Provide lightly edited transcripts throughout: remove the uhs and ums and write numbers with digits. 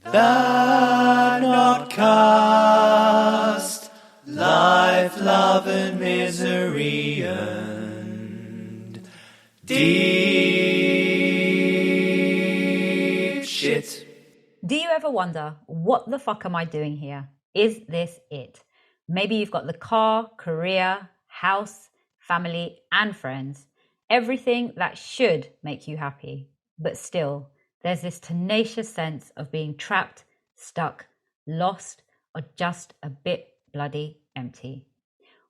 The Notcast, life, love and misery and deep shit. Do you ever wonder, what the fuck am I doing here? Is this it? Maybe you've got the car, career, house, family and friends. Everything that should make you happy. But still, there's this tenacious sense of being trapped, stuck, lost, or just a bit bloody empty.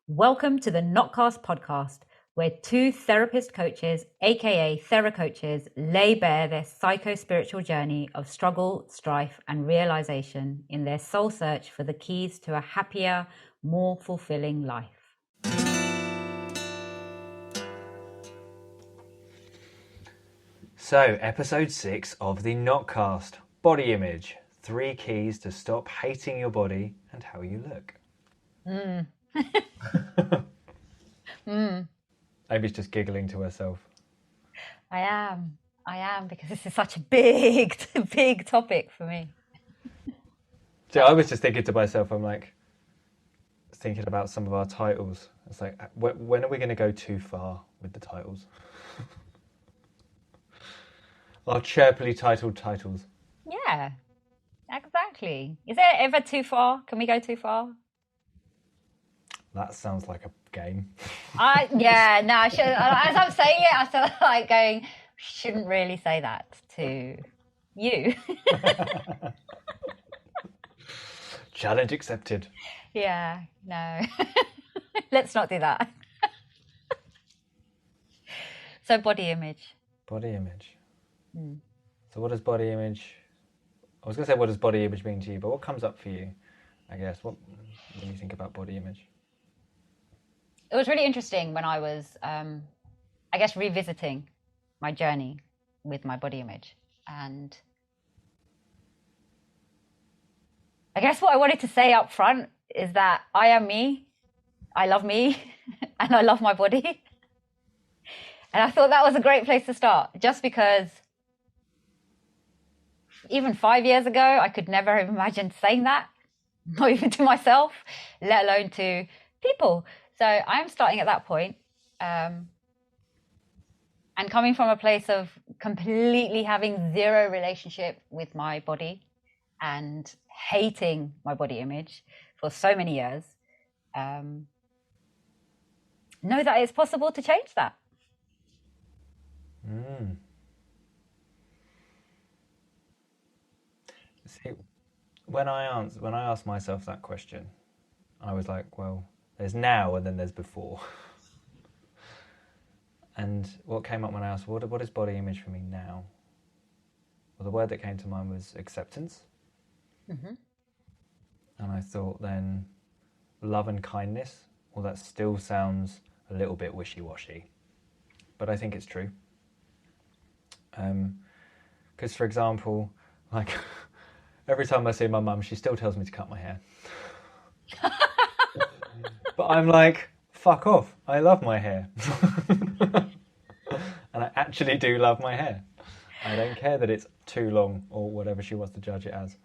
Welcome to the Notcast podcast, where two therapist coaches, aka theracoaches, lay bare their psycho-spiritual journey of struggle, strife, and realization in their soul search for the keys to a happier, more fulfilling life. So, episode 6 of the Notcast, body image. 3 keys to stop hating your body and how you look. Amy's just giggling to herself. I am, because this is such a big topic for me. So I was just thinking to myself, thinking about some of our titles. It's like, when are we going to go too far with the titles? Our chirpily titled titles. Yeah, exactly. Is there ever too far? Can we go too far? That sounds like a game. I should. As I'm saying it, I feel like going, shouldn't really say that to you. Challenge accepted. Yeah, no. Let's not do that. So body image. Body image. So what does body image... I was going to say, what does body image mean to you? But what comes up for you, I guess, when you think about body image? It was really interesting when I was, revisiting my journey with my body image. And I guess what I wanted to say up front is that I am me, I love me, and I love my body. And I thought that was a great place to start, just because even 5 years ago, I could never have imagined saying that, not even to myself, let alone to people. So I am starting at that point, and coming from a place of completely having zero relationship with my body and hating my body image for so many years, know that it's possible to change that. See, when I asked myself that question, I was like, well, there's now and then there's before. And what came up when I asked, what is body image for me now? Well, the word that came to mind was acceptance. Mm-hmm. And I thought then, love and kindness. Well, that still sounds a little bit wishy-washy, but I think it's true. Because, for example, like... every time I see my mum, she still tells me to cut my hair. But I'm like, fuck off. I love my hair. And I actually do love my hair. I don't care that it's too long or whatever she wants to judge it as.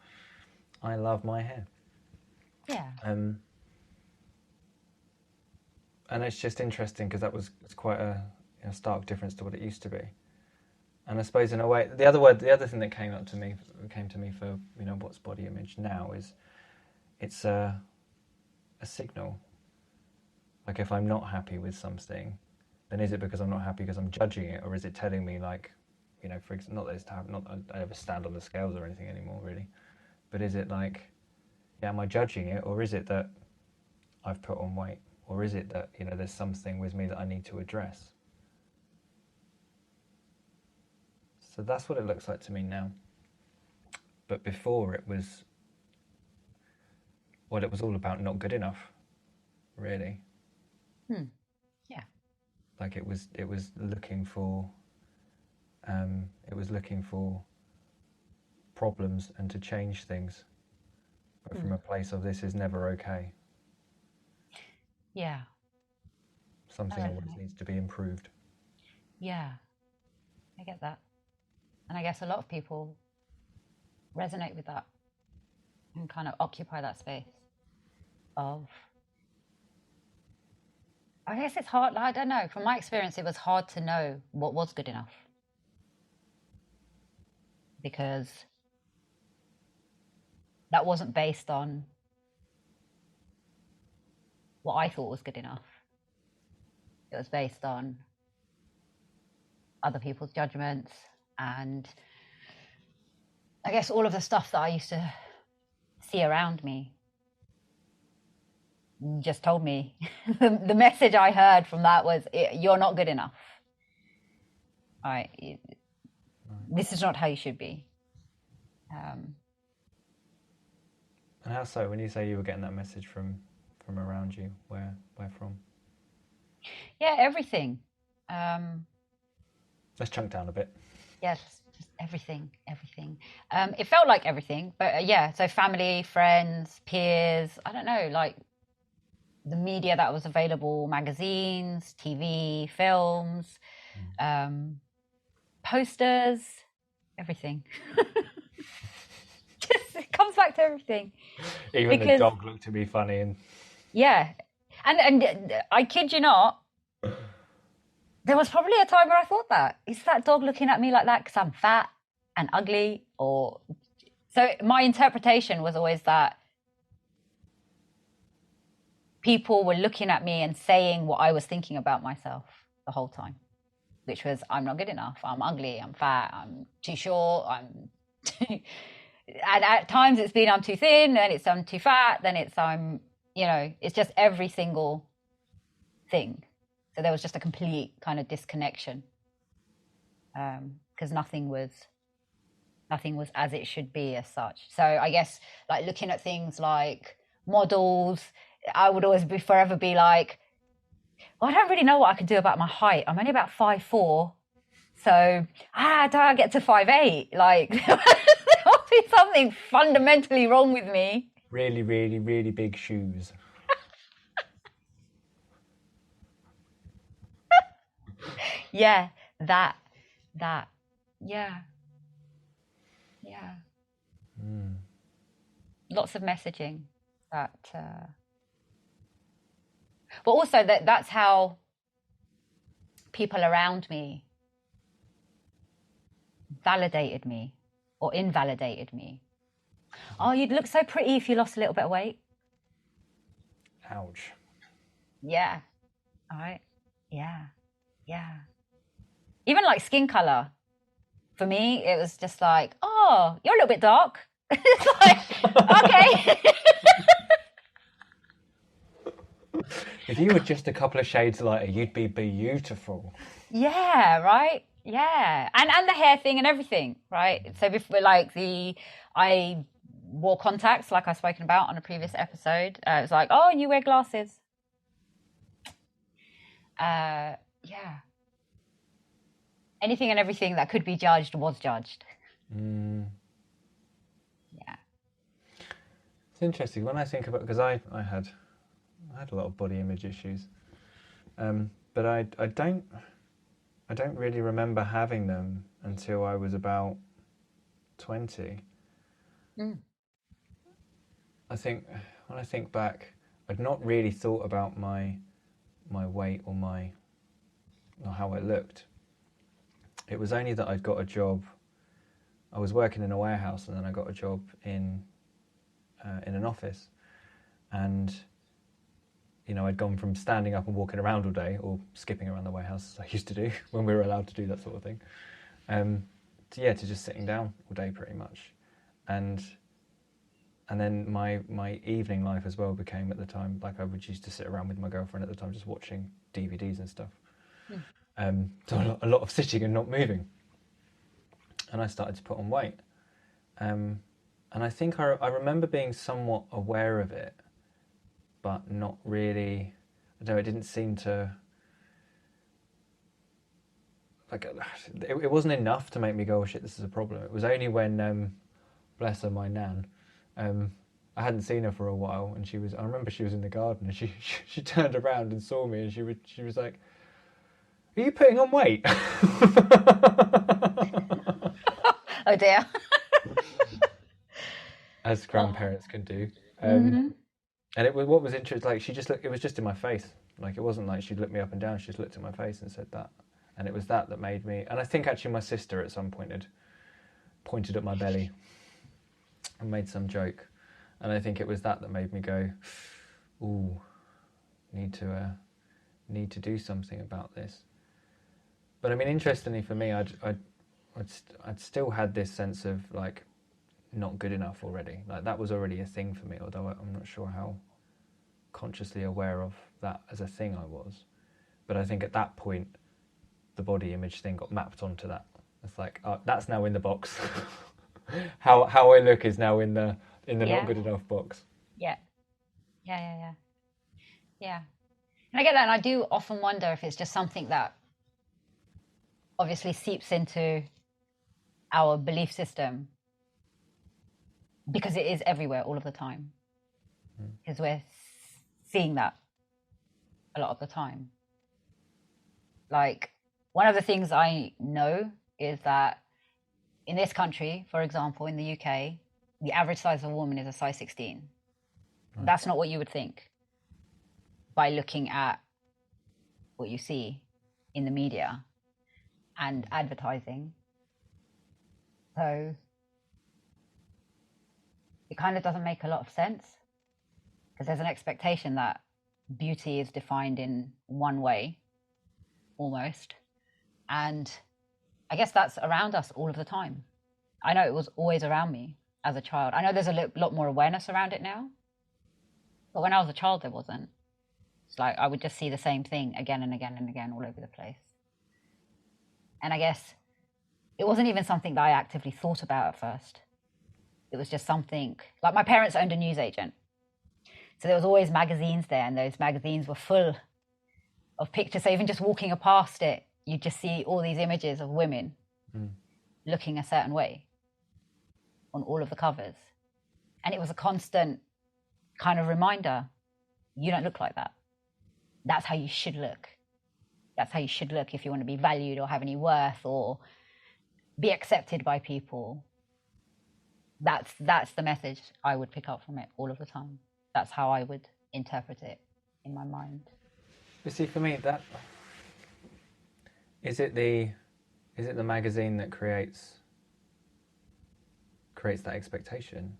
I love my hair. Yeah. And it's just interesting because it's quite a stark difference to what it used to be. And I suppose in a way, the other thing that came to me for what's body image now is it's a signal. Like if I'm not happy with something, then is it because I'm not happy because I'm judging it, or is it telling me like, for example, not that I ever stand on the scales or anything anymore really, but is it like, am I judging it, or is it that I've put on weight, or is it that there's something with me that I need to address? So that's what it looks like to me now. But before it was all about not good enough, really. Yeah. Like it was looking for problems and to change things, but from a place of this is never okay. Yeah. Something always needs to be improved. Yeah, I get that. And I guess a lot of people resonate with that and kind of occupy that space of, I guess it's hard. I don't know. From my experience, it was hard to know what was good enough, because that wasn't based on what I thought was good enough. It was based on other people's judgments, and I guess all of the stuff that I used to see around me just told me the message I heard from that was, you're not good enough. All right, this is not how you should be. And how so? When you say you were getting that message from around you, where from? Yeah, everything. Let's chunk down a bit. Yes, just everything. It felt like everything, but yeah, so family, friends, peers, I don't know, like the media that was available, magazines, TV, films, posters, everything. Just, it comes back to everything. Even the dog looked to be funny. And yeah, and I kid you not, there was probably a time where I thought that, is that dog looking at me like that because I'm fat and ugly? Or so my interpretation was always that people were looking at me and saying what I was thinking about myself the whole time, which was, I'm not good enough, I'm ugly, I'm fat, I'm too short, I'm and at times it's been I'm too thin, then it's I'm too fat, then it's I'm, it's just every single thing. So there was just a complete kind of disconnection, because nothing was as it should be as such. So I guess like looking at things like models, I would always forever be like, well, I don't really know what I can do about my height. I'm only about 5'4", so do I get to 5'8"? Like there must be something fundamentally wrong with me. Really, really, really big shoes. Yeah, that, yeah. Lots of messaging that, but also that's how people around me validated me or invalidated me. Oh, you'd look so pretty if you lost a little bit of weight. Ouch. Yeah. All right. Yeah. Even like skin color. For me, it was just like, oh, you're a little bit dark. It's like, okay. If you were just a couple of shades lighter, you'd be beautiful. Yeah, right? Yeah. And the hair thing and everything, right? So before, like I wore contacts, like I've spoken about on a previous episode. It was like, oh, and you wear glasses. Yeah. Anything and everything that could be judged was judged. Yeah. It's interesting when I think about, because I had a lot of body image issues, but I don't really remember having them until I was about 20. I think when I think back, I'd not really thought about my weight or how I looked. It was only that I'd got a job. I was working in a warehouse, and then I got a job in an office, and I'd gone from standing up and walking around all day, or skipping around the warehouse as I used to do when we were allowed to do that sort of thing, to just sitting down all day pretty much, and then my evening life as well became, at the time, like I would used to sit around with my girlfriend at the time just watching DVDs and stuff. So a lot of sitting and not moving, and I started to put on weight, and I think I remember being somewhat aware of it, but not really. I don't know, it didn't seem to, like, it wasn't enough to make me go, oh shit, this is a problem. It was only when, bless her, my nan, I hadn't seen her for a while, and I remember she was in the garden, and she turned around and saw me, and she was like, are you putting on weight? Oh dear. as grandparents can do. Mm-hmm. And it was what was interesting. Like she just looked. It was just in my face. Like it wasn't like she'd looked me up and down. She just looked at my face and said that. And it was that made me. And I think actually my sister at some point had pointed at my belly and made some joke. And I think it was that made me go, "Ooh, need to do something about this." But I mean, interestingly for me, I'd still had this sense of like not good enough already. Like that was already a thing for me, although I'm not sure how consciously aware of that as a thing I was. But I think at that point, the body image thing got mapped onto that. It's like that's now in the box. how I look is now in the not good enough box. Yeah. And I get that, and I do often wonder if it's just something that obviously seeps into our belief system because it is everywhere all of the time. Because we're seeing that a lot of the time. Like, one of the things I know is that in this country, for example, in the UK, the average size of a woman is a size 16. Right. That's not what you would think by looking at what you see in the media and advertising. So it kind of doesn't make a lot of sense because there's an expectation that beauty is defined in one way, almost. And I guess that's around us all of the time. I know it was always around me as a child. I know there's a lot more awareness around it now, but when I was a child, there wasn't. It's like I would just see the same thing again and again and again all over the place. And I guess it wasn't even something that I actively thought about at first. It was just something, like my parents owned a newsagent. So there was always magazines there, and those magazines were full of pictures. So even just walking past it, you just see all these images of women looking a certain way on all of the covers. And it was a constant kind of reminder, you don't look like that. That's how you should look. That's how you should look if you want to be valued or have any worth or be accepted by people. That's the message I would pick up from it all of the time. That's how I would interpret it in my mind. You see, for me, that is it the magazine that creates that expectation?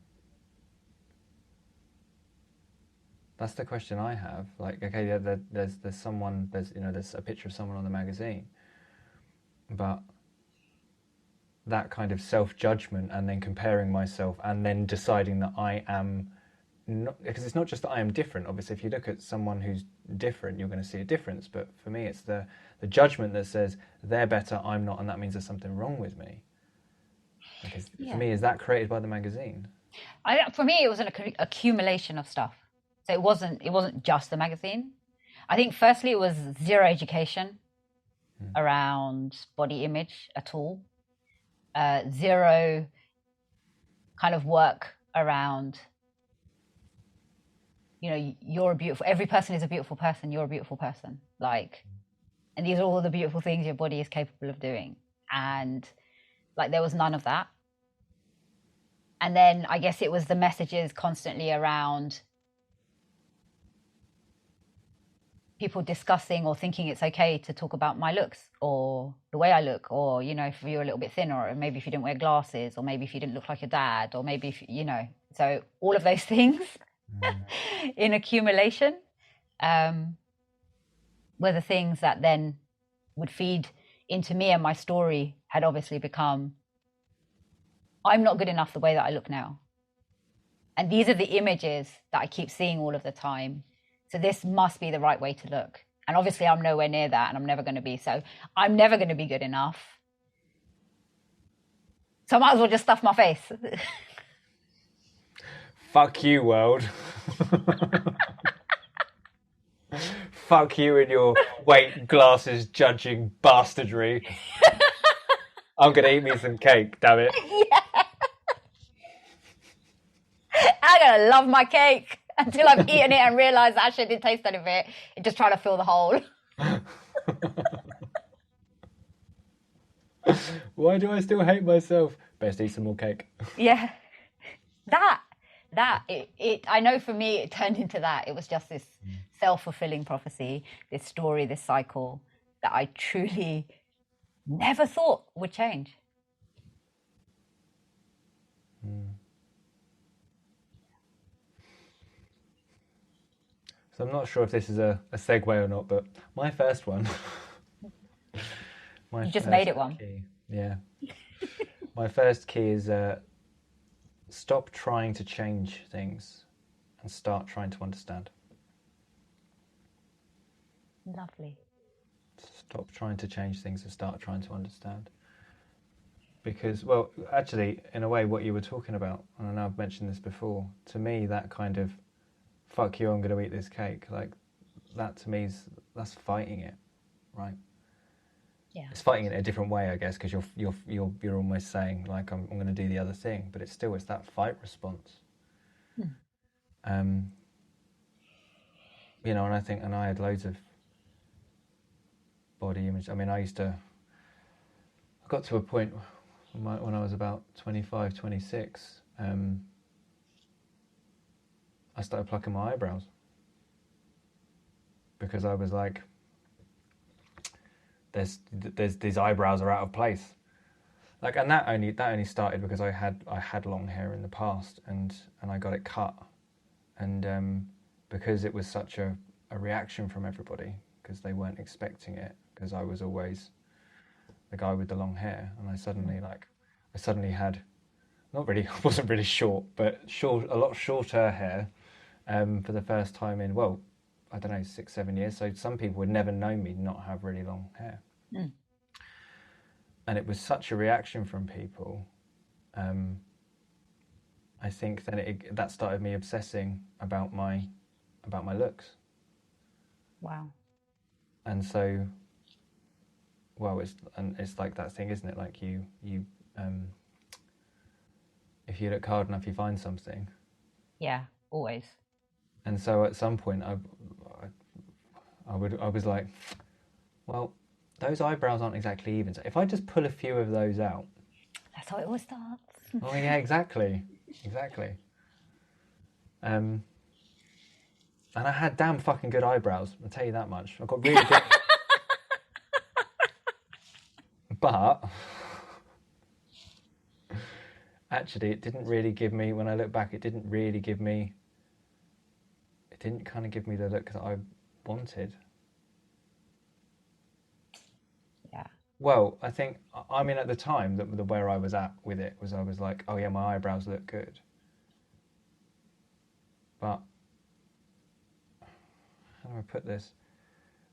That's the question I have. Like, okay, yeah, there's a picture of someone on the magazine, but that kind of self-judgment and then comparing myself and then deciding that I am not, because it's not just that I am different. Obviously, if you look at someone who's different, you're going to see a difference. But for me, it's the judgment that says they're better, I'm not, and that means there's something wrong with me. Because for me, is that created by the magazine? For me, it was an accumulation of stuff. So it wasn't just the magazine. I think firstly, it was zero education around body image at all. Zero kind of work around, you're a beautiful, every person is a beautiful person, you're a beautiful person. Like, and these are all the beautiful things your body is capable of doing. And like, there was none of that. And then I guess it was the messages constantly around people discussing or thinking it's okay to talk about my looks or the way I look, or, if you're a little bit thinner, or maybe if you didn't wear glasses, or maybe if you didn't look like your dad, or maybe if, so all of those things in accumulation were the things that then would feed into me, and my story had obviously become, I'm not good enough the way that I look now. And these are the images that I keep seeing all of the time. So this must be the right way to look. And obviously I'm nowhere near that, and I'm never going to be. So I'm never going to be good enough. So I might as well just stuff my face. Fuck you, world. Fuck you and your weight glasses judging bastardry. I'm going to eat me some cake, damn it. Yeah. I'm going to love my cake until I've eaten it and realised that actually I didn't taste any of it. And just trying to fill the hole. Why do I still hate myself? Best eat some more cake. Yeah. That. I know for me it turned into that. It was just this self-fulfilling prophecy, this story, this cycle that I truly never thought would change. So I'm not sure if this is a segue or not, but my first one. You just made it one. Key, yeah. My first key is stop trying to change things and start trying to understand. Lovely. Stop trying to change things and start trying to understand. Because, well, actually, in a way, what you were talking about, and I know I've mentioned this before, to me, that kind of, fuck you, I'm going to eat this cake, like, that to me that's fighting it, right? Yeah. It's fighting it in a different way, I guess, because you're almost saying, like, I'm going to do the other thing, but it's that fight response. You know, and I had loads of body image. I mean, I got to a point when I was about 25, 26, I started plucking my eyebrows because I was like, there's these eyebrows are out of place. Like, and that only started because I had long hair in the past and I got it cut, and because it was such a reaction from everybody because they weren't expecting it, because I was always the guy with the long hair, and I suddenly had, not really, I wasn't really short, but a lot shorter hair for the first time in, well, I don't know, 6-7 years. So some people would never know me not have really long hair. And it was such a reaction from people. I think then that started me obsessing about my looks. Wow. And so, well, it's like that thing, isn't it? Like you if you look hard enough, you find something. Yeah, always. And so at some point, I was like, well, those eyebrows aren't exactly even. So if I just pull a few of those out, that's how it always starts. oh yeah, exactly. And I had damn fucking good eyebrows. I'll tell you that much. I got really good. But actually, it didn't really give me. When I look back, it didn't kind of give me the look that I wanted. Yeah. Well, I think, I mean, at the time, the where I was at with it was I was like, oh yeah, my eyebrows look good. But how do I put this?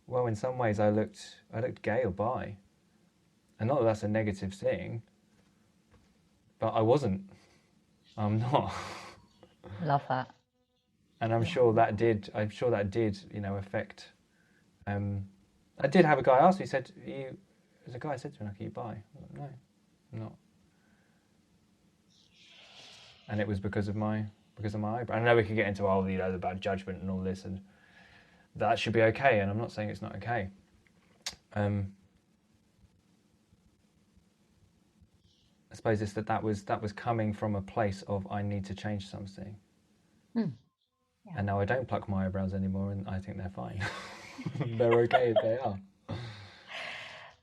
Well, in some ways, I looked gay or bi, and not that that's a negative thing, but I wasn't. I'm not. Love that. And I'm sure that did, you know, affect. I did have a guy ask me, he said, there's a guy said to me, like, are you bi? Like, no, I'm not. And it was because of my eyebrow. I know we could get into the bad judgment and all this, and that should be okay, and I'm not saying it's not okay. I suppose it's that was coming from a place of I need to change something. Yeah. And now I don't pluck my eyebrows anymore, and I think they're fine. They're okay as they are.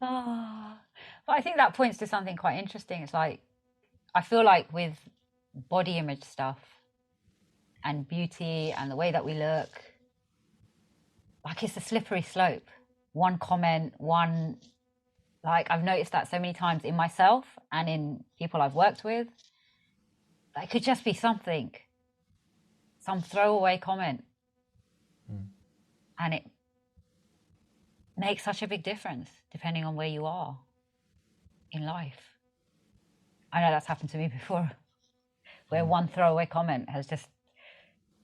But I think that points to something quite interesting. It's like, I feel like with body image stuff and beauty and the way that we look, like, it's a slippery slope. One comment, like, I've noticed that so many times in myself and in people I've worked with. It could just be some throwaway comment. And it makes such a big difference depending on where you are in life. I know that's happened to me before, where one throwaway comment has just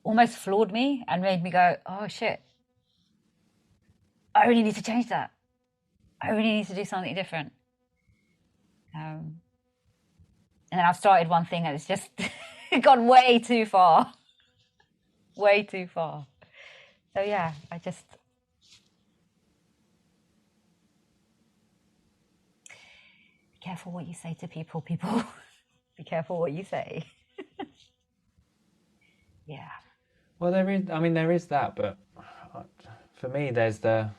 almost floored me and made me go, oh shit, I really need to change that. I really need to do something different. And then I've started one thing and it's just gone way too far. Way too far. So yeah, I just... Be careful what you say to people. Be careful what you say. Yeah. Well, there is that, but for me, there's a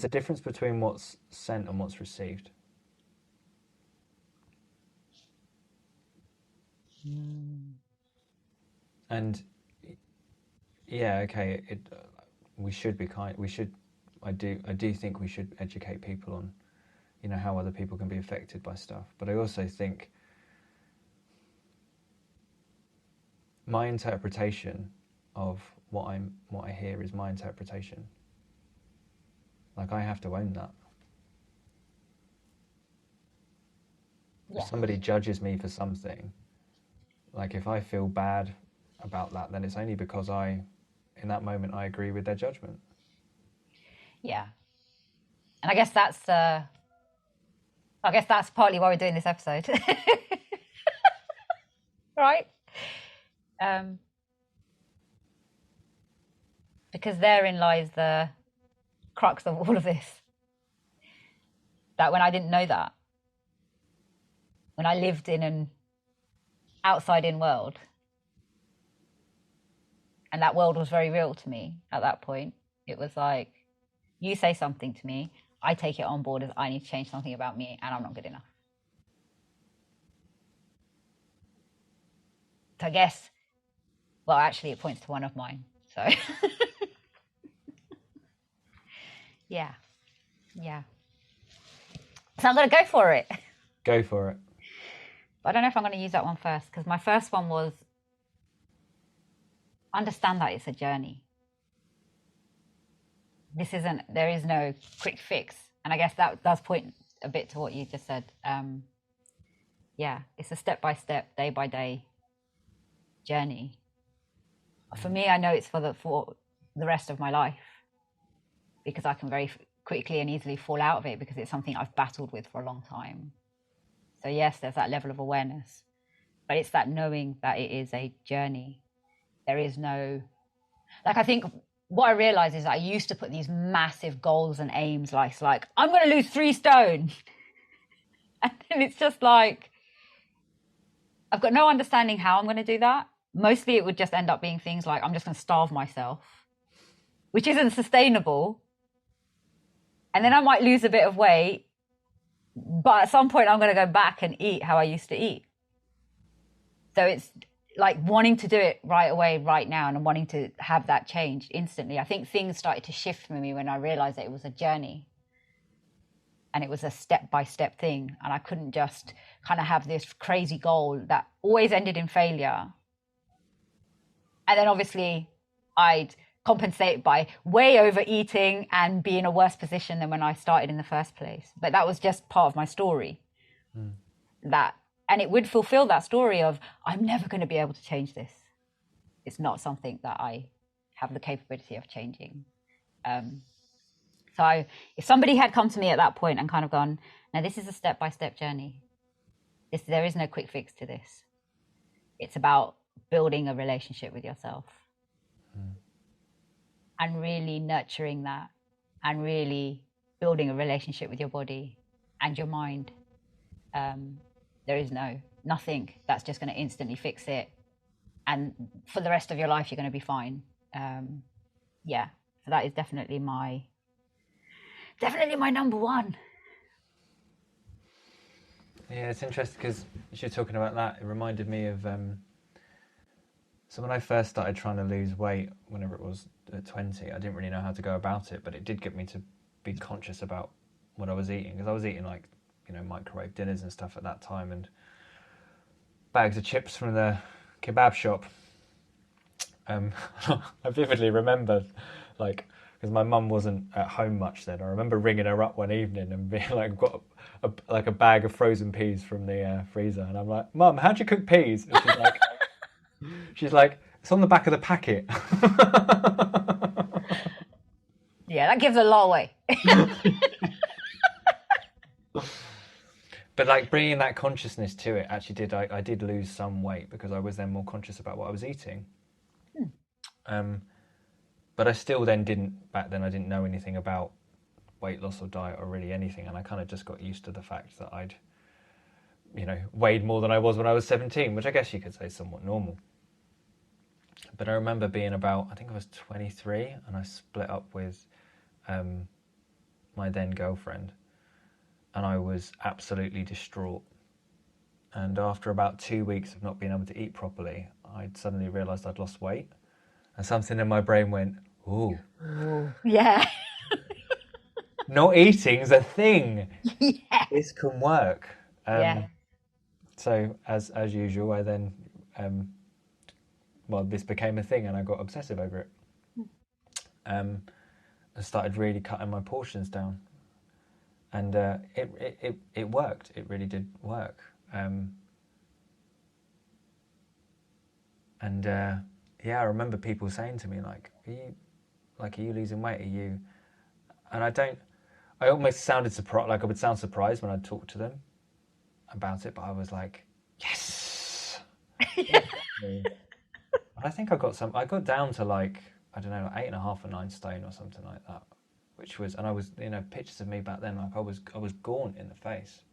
difference between what's sent and what's received. And yeah, okay, we should be kind. We should. I do think we should educate people on, how other people can be affected by stuff. But I also think my interpretation of what I hear is my interpretation. Like, I have to own that. Yeah. If somebody judges me for something, like if I feel bad about that, then it's only because in that moment, I agree with their judgment. Yeah. And I guess that's partly why we're doing this episode. Right? Because therein lies the crux of all of this. That when I didn't know that, when I lived in an outside-in world, and that world was very real to me at that point, it was like, you say something to me, I take it on board as I need to change something about me, and I'm not good enough. So I guess, well, actually, it points to one of mine. So, yeah. So I'm going to go for it. Go for it. But I don't know if I'm going to use that one first, because my first one was understand that it's a journey. There is no quick fix. And I guess that does point a bit to what you just said. Yeah, it's a step-by-step, day-by-day journey. For me, I know it's for the rest of my life, because I can very quickly and easily fall out of it because it's something I've battled with for a long time. So yes, there's that level of awareness, but it's that knowing that it is a journey. There is no, I think what I realized is that I used to put these massive goals and aims, like I'm going to lose 3 stone. And then it's just like, I've got no understanding how I'm going to do that. Mostly it would just end up being things like, I'm just going to starve myself, which isn't sustainable. And then I might lose a bit of weight, but at some point I'm going to go back and eat how I used to eat. So it's like wanting to do it right away, right now, and wanting to have that change instantly. I think things started to shift for me when I realized that it was a journey and it was a step-by-step thing. And I couldn't just kind of have this crazy goal that always ended in failure. And then obviously I'd compensate by way overeating and be in a worse position than when I started in the first place. But that was just part of my story. And it would fulfill that story of, I'm never going to be able to change this. It's not something that I have the capability of changing. So if somebody had come to me at that point and kind of gone, now this is a step-by-step journey. There is no quick fix to this. It's about building a relationship with yourself and really nurturing that and really building a relationship with your body and your mind. There is nothing that's just going to instantly fix it. And for the rest of your life, you're going to be fine. Yeah. So that is definitely my number one. Yeah, it's interesting because as you're talking about that, it reminded me of so when I first started trying to lose weight, whenever it was at 20, I didn't really know how to go about it, but it did get me to be conscious about what I was eating, because I was eating microwave dinners and stuff at that time, and bags of chips from the kebab shop. I vividly remember, because my mum wasn't at home much then. I remember ringing her up one evening and being like, "Got a bag of frozen peas from the freezer," and I'm like, "Mum, how'd you cook peas?" And she's like, "It's on the back of the packet." Yeah, that gives a lot away. But bringing that consciousness to it actually I did lose some weight because I was then more conscious about what I was eating. But I still then back then I didn't know anything about weight loss or diet or really anything, and I kind of just got used to the fact that I'd weighed more than I was when I was 17, which I guess you could say is somewhat normal. But I remember being about, I think I was 23, and I split up with my then girlfriend, and I was absolutely distraught. And after about 2 weeks of not being able to eat properly, I'd suddenly realised I'd lost weight, and something in my brain went, "Ooh, Yeah. not eating's a thing. Yeah. This can work." Yeah. So as usual, I then this became a thing, and I got obsessive over it. I started really cutting my portions down, and it worked. It really did work. I remember people saying to me like, "Are you losing weight? Are you?" And I almost sounded surprised, like I would sound surprised when I'd talk to them about it, but I was like, yes. And I think I got down to like, I don't know, 8.5 or 9 stone or something like that, which was, and I was, pictures of me back then, like I was gaunt in the face,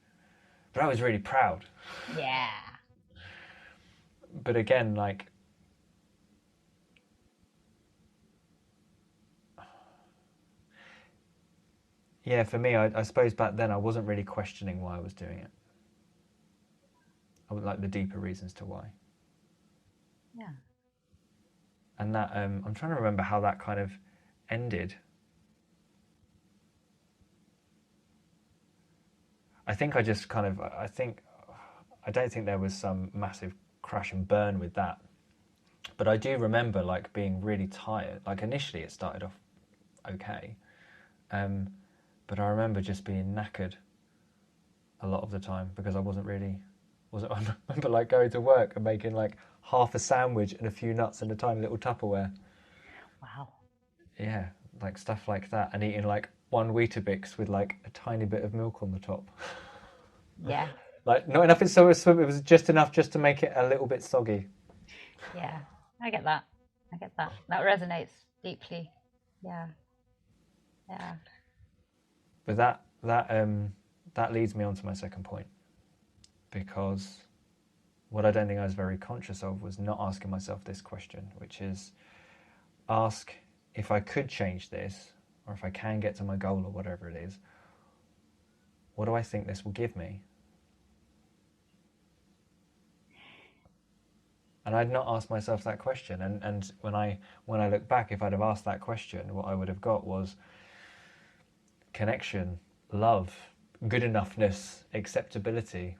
but I was really proud. Yeah. But again, like, yeah, for me, I suppose back then I wasn't really questioning why I was doing it. I would like the deeper reasons to why. Yeah. And that, I'm trying to remember how that kind of ended. I think I just kind of, I don't think there was some massive crash and burn with that. But I do remember like being really tired. Like initially it started off okay. But I remember just being knackered a lot of the time because I I remember like going to work and making like half a sandwich and a few nuts in a tiny little Tupperware. Wow. Yeah, like stuff like that, and eating like one Weetabix with like a tiny bit of milk on the top. Yeah. Like not enough, so it was just enough just to make it a little bit soggy. Yeah. I get that. That resonates deeply. Yeah. Yeah. But that leads me on to my second point, because what I don't think I was very conscious of was not asking myself this question, which is ask if I could change this, or if I can get to my goal or whatever it is, what do I think this will give me? And I'd not asked myself that question. And when I look back, if I'd have asked that question, what I would have got was connection, love, good enoughness, acceptability,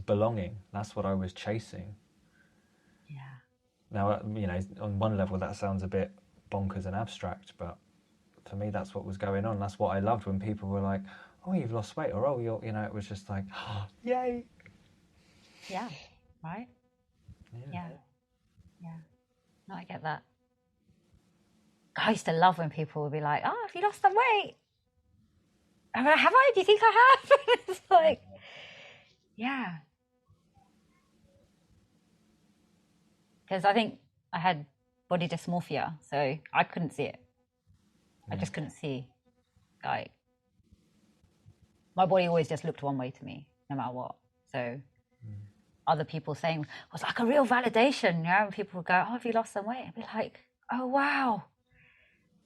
belonging. That's what I was chasing. Yeah. Now, on one level that sounds a bit bonkers and abstract, but for me that's what was going on. That's what I loved when people were like, "Oh, you've lost weight," or "Oh, it was just like, oh, yay." Yeah. Right? Yeah. Yeah. No, I get that. I used to love when people would be like, "Oh, have you lost some weight?" I'm like, have I? Do you think I have? It's like, yeah. Because I think I had body dysmorphia, so I couldn't see it. I just couldn't see, like, my body always just looked one way to me, no matter what. So other people saying was like a real validation, and people would go, "Oh, have you lost some weight?" I'd be like, "Oh wow,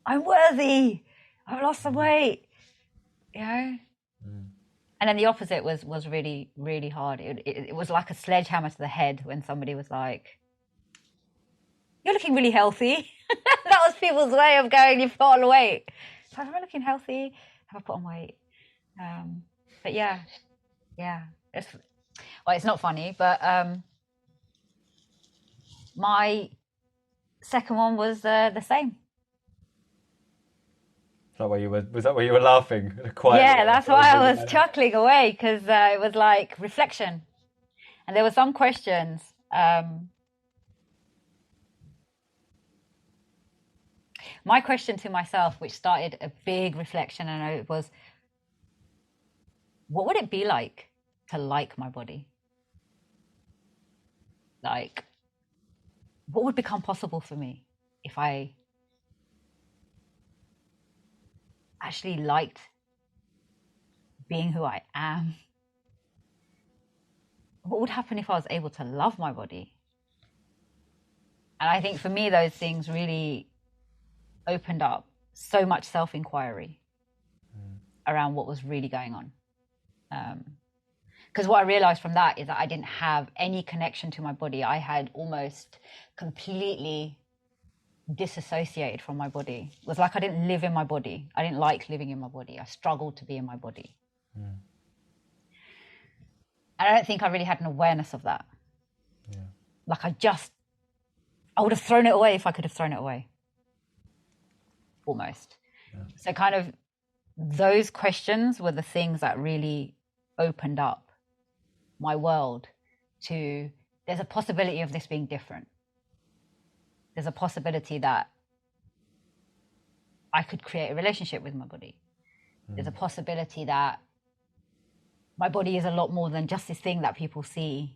I'm worthy. I've lost some weight," And then the opposite was really, really hard. It was like a sledgehammer to the head when somebody was like, "You're looking really healthy." That was people's way of going, "You've put on weight." So am I looking healthy? Have I put on weight? But yeah, it's not funny, but my second one was the same. Was that why you were laughing quietly? Yeah, that's why I was chuckling away, because it was like reflection, and there were some questions. My question to myself, which started a big reflection, and it was, what would it be like to like my body? Like, what would become possible for me if I actually liked being who I am? what would happen if I was able to love my body? And I think for me, those things really opened up so much self-inquiry around what was really going on. Because what I realized from that is that I didn't have any connection to my body. I had almost completely disassociated from my body. It was like I didn't live in my body. I didn't like living in my body. I struggled to be in my body. And I don't think I really had an awareness of that. Yeah. Like I would have thrown it away if I could have thrown it away. Almost. Yeah. So kind of those questions were the things that really opened up my world to, there's a possibility of this being different. There's a possibility that I could create a relationship with my body. There's a possibility that my body is a lot more than just this thing that people see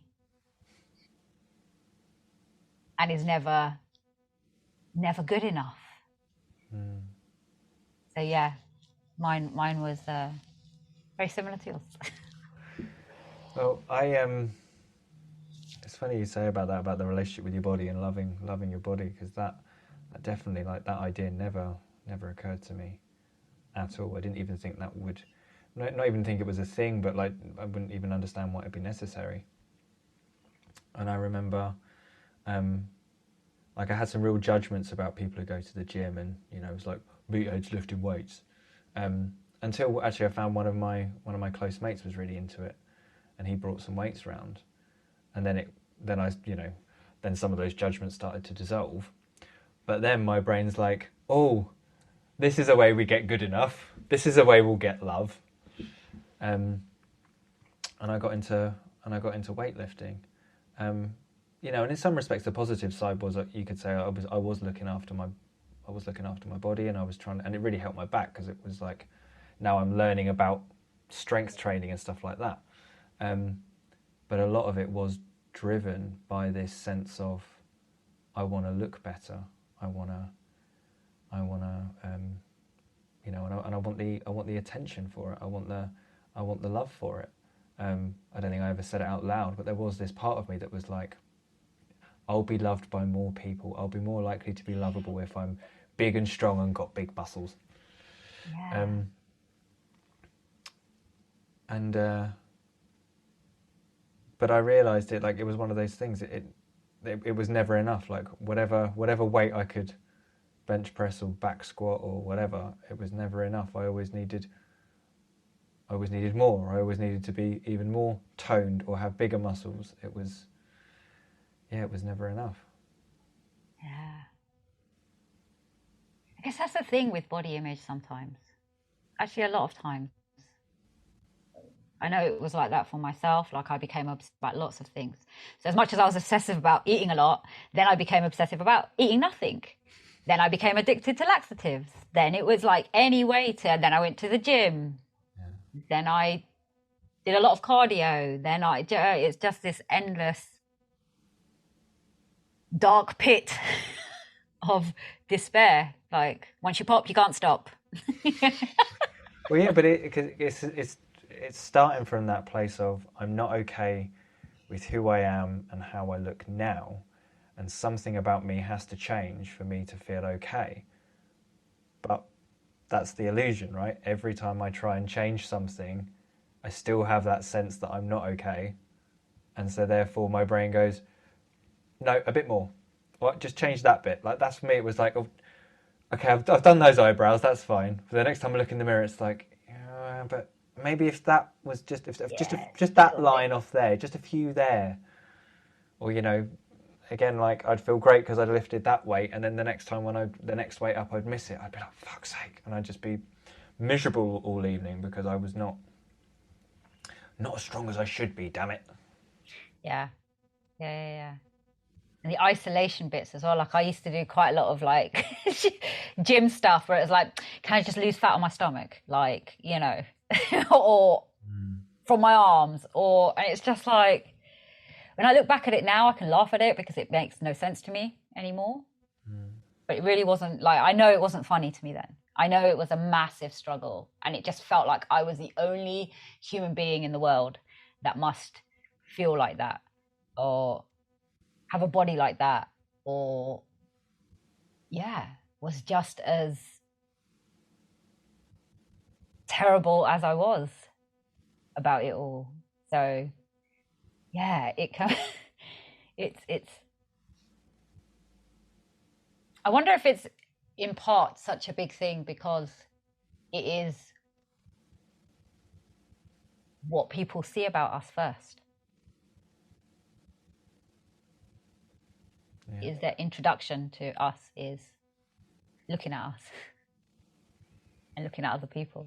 and is never good enough. So yeah, mine was very similar to yours. Well, it's funny you say about that, about the relationship with your body and loving your body, because that definitely, like, that idea never occurred to me at all. I didn't even think that would, not even think it was a thing, but like I wouldn't even understand why it'd be necessary. And I remember, like, I had some real judgments about people who go to the gym, and it was like meatheads lifting weights. Until actually I found one of my close mates was really into it, and he brought some weights around, and then then some of those judgments started to dissolve. But then my brain's like, oh, this is a way we get good enough. This is a way we'll get love. And I got into weightlifting. And in some respects, the positive side was, you could say, I was looking after my body, and I was trying, and it really helped my back, because it was like, now I'm learning about strength training and stuff like that. But a lot of it was driven by this sense of, I want to look better. I want to, and I want the attention for it. I want the love for it. I don't think I ever said it out loud, but there was this part of me that was like, I'll be loved by more people. I'll be more likely to be lovable if I'm big and strong and got big muscles. Yeah. But I realised it was one of those things. It was never enough. Like whatever weight I could bench press or back squat or whatever, it was never enough. I always needed more. I always needed to be even more toned or have bigger muscles. It was never enough. Yeah. I guess that's the thing with body image sometimes. Actually, a lot of times. I know it was like that for myself. Like, I became obsessed about lots of things. So as much as I was obsessive about eating a lot, then I became obsessive about eating nothing. Then I became addicted to laxatives. Then it was like any way to, then I went to the gym. Yeah. Then I did a lot of cardio. Then it's just this endless dark pit of despair. Like, once you pop, you can't stop. Well, yeah, but it's starting from that place of, I'm not okay with who I am and how I look now, and something about me has to change for me to feel okay. But that's the illusion, right? Every time I try and change something, I still have that sense that I'm not okay, and so therefore my brain goes, no, a bit more. Well, just change that bit. Like, that's for me. It was like, oh, okay, I've done those eyebrows. That's fine. For the next time I look in the mirror, it's like, yeah, but maybe if that was just that line off there, just a few there, or again, like, I'd feel great because I'd lifted that weight, and then the next time the next weight up, I'd miss it. I'd be like, fuck's sake, and I'd just be miserable all evening because I was not as strong as I should be. Damn it. Yeah. And the isolation bits as well. Like, I used to do quite a lot of like gym stuff where it was like, can I just lose fat on my stomach? Like, or from my arms, and it's just like, when I look back at it now, I can laugh at it because it makes no sense to me anymore. But it really wasn't, like, I know it wasn't funny to me then. I know it was a massive struggle, and it just felt like I was the only human being in the world that must feel like that, or have a body like that, or was just as terrible as I was about it all. So it can it's I wonder if it's in part such a big thing because it is what people see about us first. Is their introduction to us is looking at us and looking at other people.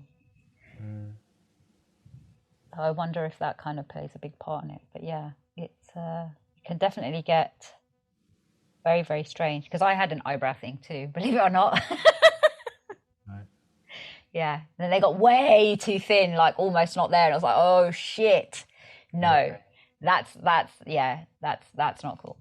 So I wonder if that kind of plays a big part in it. But it's it can definitely get very, very strange, because I had an eyebrow thing too, believe it or not. Right. Yeah. Then they got way too thin, like almost not there. And I was like, oh shit. No. That's not cool.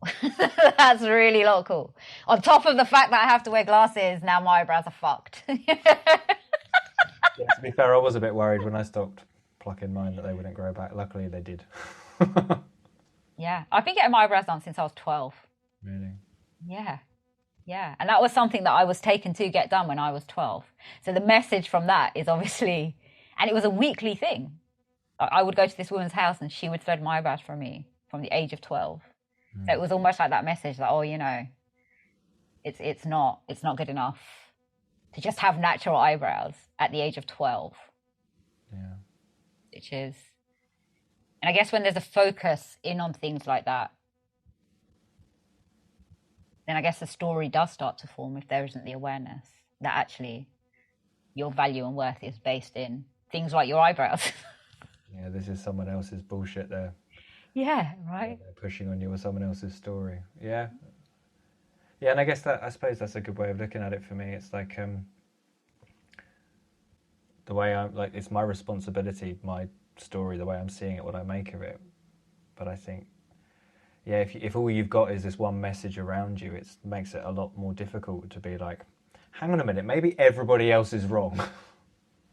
That's really not cool. On top of the fact that I have to wear glasses, now my eyebrows are fucked. Yeah, to be fair, I was a bit worried when I stopped plucking mine that they wouldn't grow back. Luckily, they did. Yeah. I've been getting my eyebrows done since I was 12. Really? Yeah. Yeah. And that was something that I was taken to get done when I was 12. So the message from that is obviously, and it was a weekly thing. I would go to this woman's house and she would thread my eyebrows for me from the age of 12. So it was almost like that message that, it's not good enough to just have natural eyebrows at the age of 12. Yeah. Which is, and I guess when there's a focus in on things like that, then I guess the story does start to form if there isn't the awareness that actually your value and worth is based in things like your eyebrows. Yeah, this is someone else's bullshit there. Yeah, right. They're pushing on you with someone else's story. Yeah. Yeah, and I suppose that's a good way of looking at it for me. It's like the way I'm like, it's my responsibility, my story, the way I'm seeing it, what I make of it. But I think, yeah, if all you've got is this one message around you, it makes it a lot more difficult to be like, hang on a minute, maybe everybody else is wrong.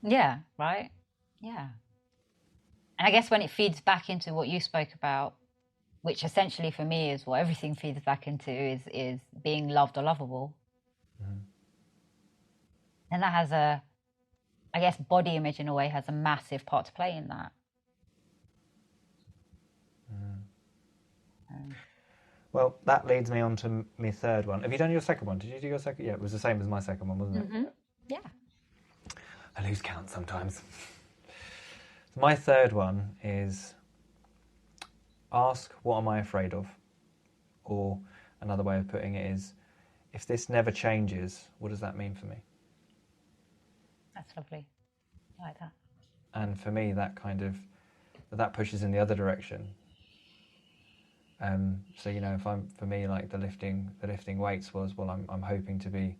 Yeah, right. Yeah. And I guess when it feeds back into what you spoke about, which essentially for me is what everything feeds back into, is being loved or lovable. And that has I guess body image in a way has a massive part to play in that. Well, that leads me on to my third one. Have you done your second one? Did you do your second? Yeah, it was the same as my second one, wasn't it? Yeah. I lose count sometimes. My third one is ask, what am I afraid of? Or another way of putting it is, if this never changes, what does that mean for me? That's lovely. I like that. And for me, that pushes in the other direction. So if for me, like the lifting weights was, well, I'm hoping to be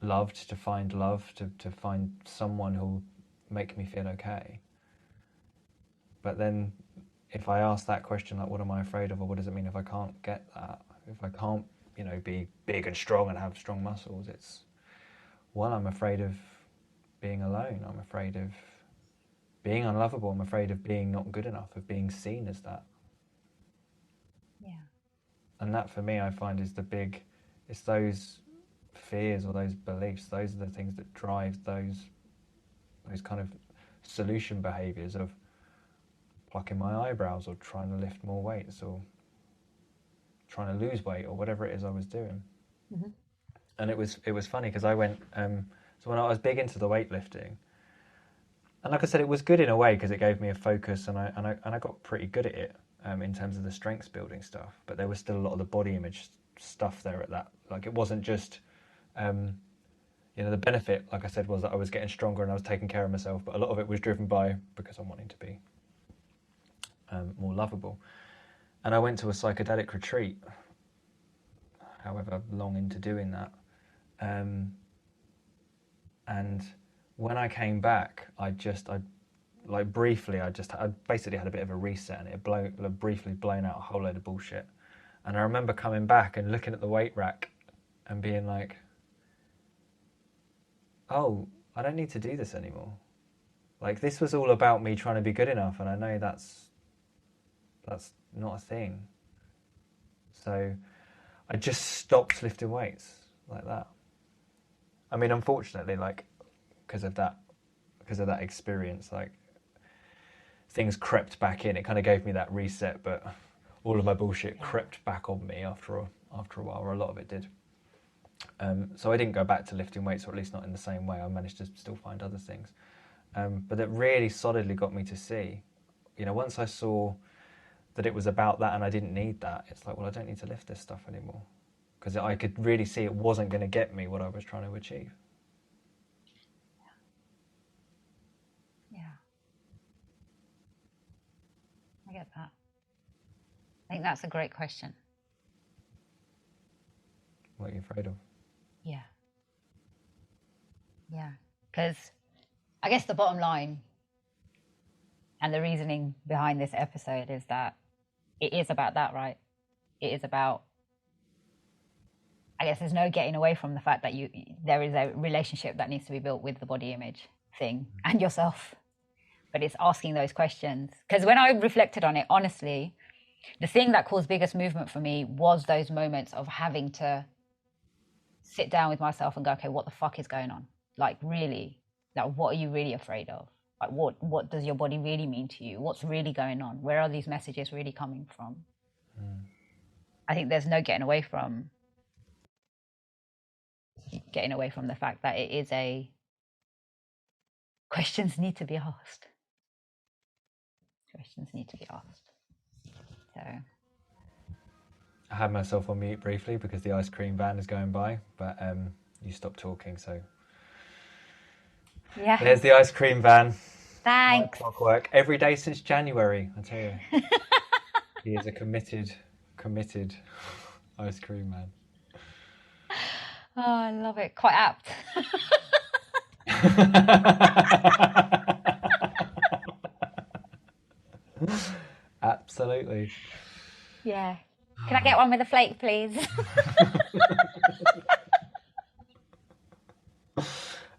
loved, to find love, to find someone who'll make me feel okay. But then if I ask that question, like, what am I afraid of, or what does it mean if I can't get that? If I can't, be big and strong and have strong muscles, it's, well, I'm afraid of being alone. I'm afraid of being unlovable. I'm afraid of being not good enough, of being seen as that. Yeah. And that for me, I find is it's those fears or those beliefs, those are the things that drive those kind of solution behaviours of plucking my eyebrows or trying to lift more weights or trying to lose weight or whatever it is I was doing. Mm-hmm. And it was funny because I went, so when I was big into the weightlifting, and like I said, it was good in a way because it gave me a focus and I got pretty good at it in terms of the strengths building stuff, but there was still a lot of the body image stuff there at that. Like it wasn't just, the benefit, like I said, was that I was getting stronger and I was taking care of myself, but a lot of it was driven by, because I'm wanting to be more lovable. And I went to a psychedelic retreat, however long into doing that. And when I came back, I basically had a bit of a reset and it briefly blown out a whole load of bullshit. And I remember coming back and looking at the weight rack and being like, oh, I don't need to do this anymore. Like, this was all about me trying to be good enough, and I know that's That's not a thing. So I just stopped lifting weights like that. I mean, unfortunately, like because of that experience, like things crept back in. It kind of gave me that reset, but all of my bullshit crept back on me after a while, or a lot of it did. So I didn't go back to lifting weights, or at least not in the same way. I managed to still find other things. But it really solidly got me to see, once I saw that it was about that and I didn't need that, it's like, well, I don't need to lift this stuff anymore. Because I could really see it wasn't going to get me what I was trying to achieve. Yeah. I get that. I think that's a great question. What are you afraid of? Yeah. Yeah. Because I guess the bottom line and the reasoning behind this episode is that it is about that, right? It is about, I guess there's no getting away from the fact that there is a relationship that needs to be built with the body image thing and yourself. But it's asking those questions. Because when I reflected on it, honestly, the thing that caused biggest movement for me was those moments of having to sit down with myself and go, okay, what the fuck is going on? Like, really, like, what are you really afraid of? Like, what does your body really mean to you? What's really going on? Where are these messages really coming from? I think there's no getting away from the fact that it is questions need to be asked. Questions need to be asked. So I had myself on mute briefly because the ice cream van is going by, but you stopped talking, so yeah. There's the ice cream van. Thanks. Clockwork. Every day since January, I tell you. He is a committed ice cream man. Oh, I love it. Quite apt. Absolutely. Yeah. Can I get one with a flake, please?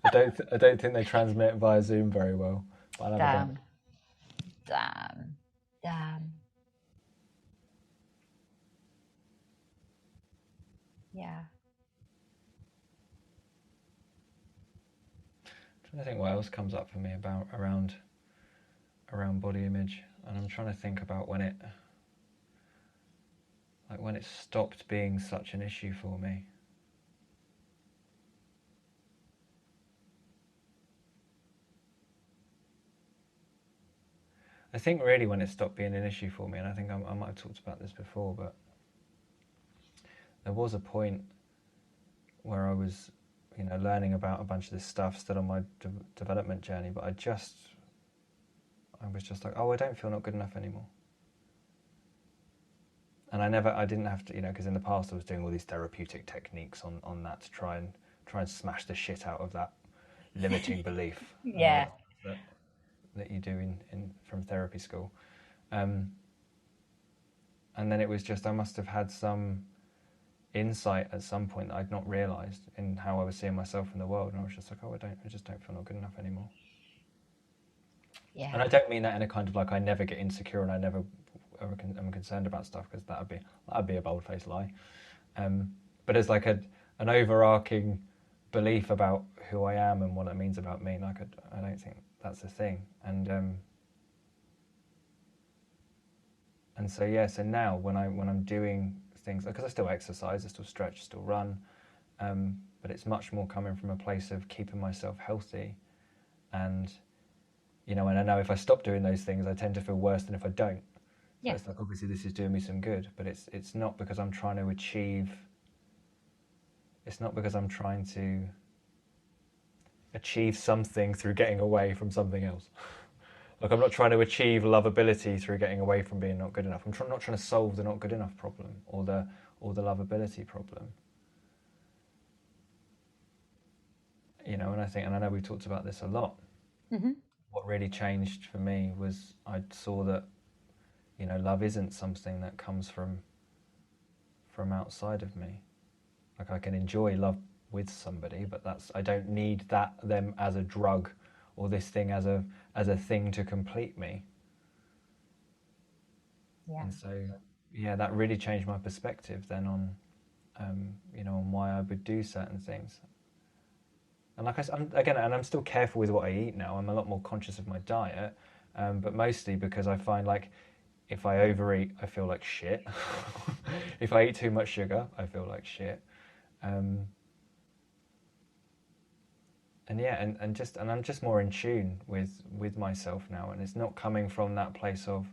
I don't think they transmit via Zoom very well. But I'll have a go. Damn. Yeah. I'm trying to think what else comes up for me about around body image, and I'm trying to think about when it stopped being such an issue for me. I think really when it stopped being an issue for me, and I think I might have talked about this before, but there was a point where I was, learning about a bunch of this stuff, still on my development journey, but I was just like, oh, I don't feel not good enough anymore. And I didn't have to, because in the past I was doing all these therapeutic techniques on that to try and smash the shit out of that limiting belief. Yeah. That you do in from therapy school. And then it was just, I must have had some insight at some point that I'd not realised in how I was seeing myself in the world, and I was just like, oh, I just don't feel not good enough anymore. Yeah. And I don't mean that in a kind of like I never get insecure and I never am concerned about stuff, because that'd be a bold-faced lie. But as like an overarching belief about who I am and what it means about me, like I don't think that's a thing. And so yeah, so now when I'm doing things, because I still exercise, I still stretch, still run, but it's much more coming from a place of keeping myself healthy, and and I know if I stop doing those things, I tend to feel worse than if I don't. So it's like, obviously this is doing me some good, but it's not because I'm trying to achieve. It's not because I'm trying to achieve something through getting away from something else. Like, I'm not trying to achieve lovability through getting away from being not good enough. I'm not trying to solve the not good enough problem or the lovability problem. And I know we've talked about this a lot. Mm-hmm. What really changed for me was I saw that, love isn't something that comes from outside of me. Like, I can enjoy love with somebody, but I don't need them as a drug or this thing as a thing to complete me. Yeah. And so, yeah, that really changed my perspective then on, on why I would do certain things. And like I'm still careful with what I eat now. I'm a lot more conscious of my diet, but mostly because I find like if I overeat, I feel like shit. If I eat too much sugar, I feel like shit. And yeah, and I'm just more in tune with myself now, and it's not coming from that place of,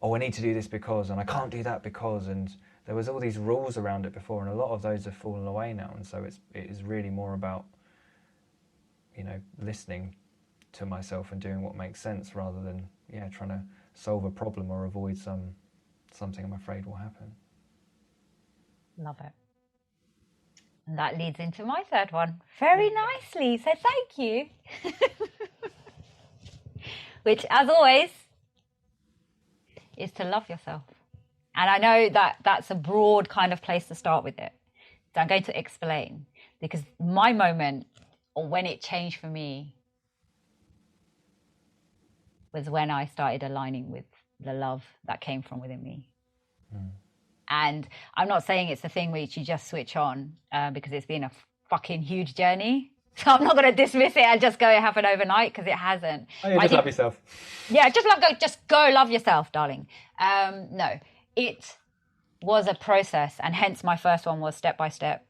oh, I need to do this because, and I can't do that because, and there was all these rules around it before, and a lot of those have fallen away now, and so it is really more about, listening to myself and doing what makes sense rather than trying to solve a problem or avoid something I'm afraid will happen. Love it. And that leads into my third one very nicely. So thank you. Which, as always, is to love yourself. And I know that that's a broad kind of place to start with it. So I'm going to explain, because my moment, or when it changed for me, was when I started aligning with the love that came from within me. And I'm not saying it's a thing which you just switch on, because it's been a fucking huge journey. So I'm not going to dismiss it and just go it happened overnight, because it hasn't. Oh, yeah, just love yourself. Yeah, just go love yourself, darling. No, it was a process, and hence my first one was step by step.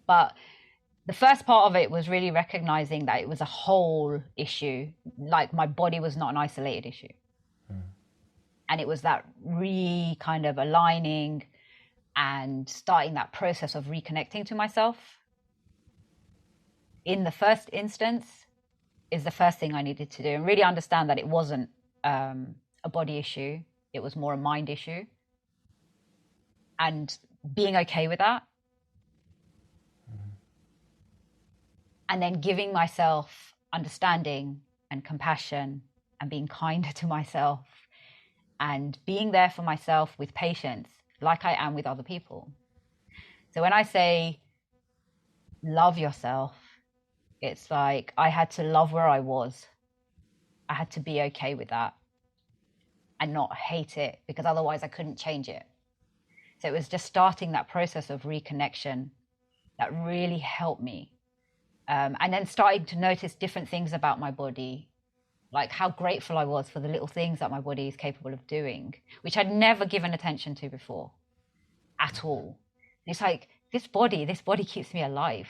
But the first part of it was really recognizing that it was a whole issue. Like, my body was not an isolated issue. And it was that kind of aligning and starting that process of reconnecting to myself. In the first instance is the first thing I needed to do, and really understand that it wasn't a body issue. It was more a mind issue. And being okay with that. And then giving myself understanding and compassion and being kinder to myself and being there for myself with patience, like I am with other people. So when I say love yourself, it's like I had to love where I was. I had to be okay with that and not hate it, because otherwise I couldn't change it. So it was just starting that process of reconnection that really helped me. And then starting to notice different things about my body, like how grateful I was for the little things that my body is capable of doing, which I'd never given attention to before at all. It's like, this body keeps me alive.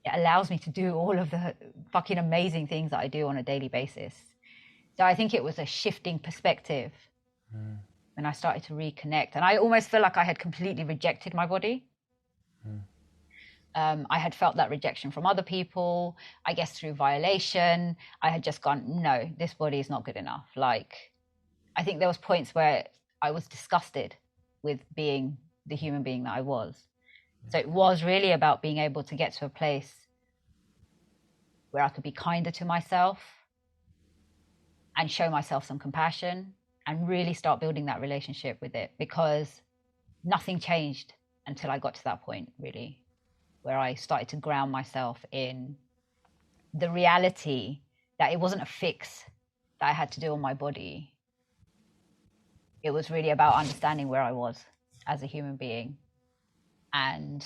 It allows me to do all of the fucking amazing things that I do on a daily basis. So I think it was a shifting perspective when I started to reconnect. And I almost feel like I had completely rejected my body. I had felt that rejection from other people, I guess through violation. I had just gone, no, this body is not good enough. Like, I think there was points where I was disgusted with being the human being that I was. So it was really about being able to get to a place where I could be kinder to myself and show myself some compassion and really start building that relationship with it, because nothing changed until I got to that point, really, where I started to ground myself in the reality that it wasn't a fix that I had to do on my body. It was really about understanding where I was as a human being. And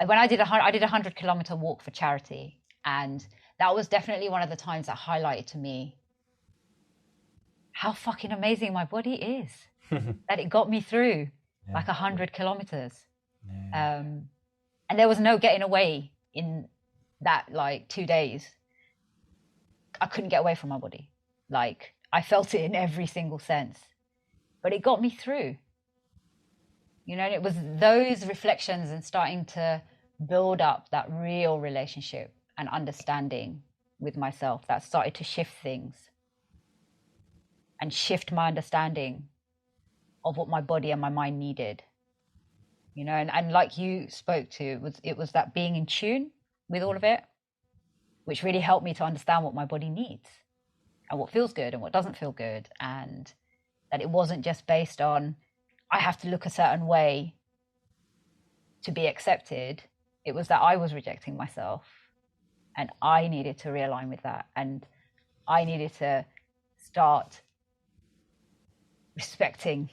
when I did a 100-kilometer walk for charity, and that was definitely one of the times that highlighted to me how fucking amazing my body is, that it got me through like 100 kilometers. And there was no getting away in that, like, 2 days. I couldn't get away from my body. Like, I felt it in every single sense, but it got me through. And it was those reflections and starting to build up that real relationship and understanding with myself that started to shift things and shift my understanding of what my body and my mind needed. And like you spoke to, it was that being in tune with all of it, which really helped me to understand what my body needs and what feels good and what doesn't feel good. And that it wasn't just based on, I have to look a certain way to be accepted. It was that I was rejecting myself, and I needed to realign with that. And I needed to start respecting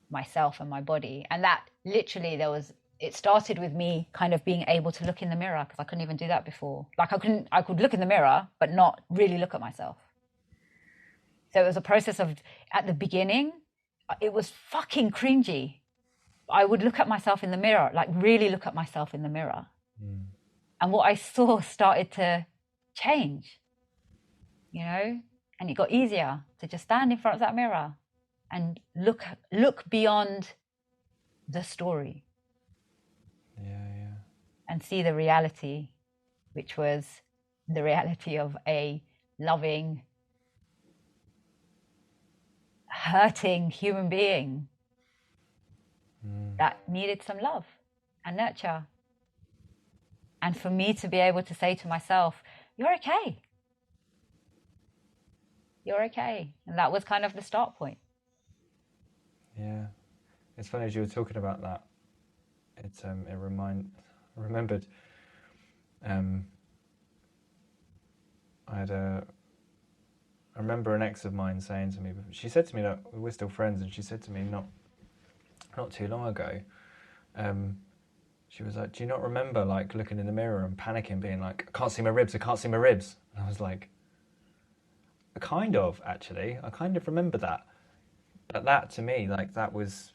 myself and my body. And that literally, it started with me kind of being able to look in the mirror, because I couldn't even do that before. Like I could look in the mirror, but not really look at myself. So it was a process of, at the beginning, it was fucking cringy. I would look at myself in the mirror, like really look at myself in the mirror. And what I saw started to change, you know, and it got easier to just stand in front of that mirror and look beyond the story. Yeah. And see the reality, which was the reality of a loving, hurting human being that needed some love and nurture. And for me to be able to say to myself, you're okay. You're okay. And that was kind of the start point. Yeah. It's funny, as you were talking about that, I remembered I remember an ex of mine saying to me, she said to me that we're still friends, and she said to me not too long ago, she was like, do you not remember like looking in the mirror and panicking, being like, I can't see my ribs, I can't see my ribs? And I was like, kind of, actually, I kind of remember that. But that, to me, like, that was,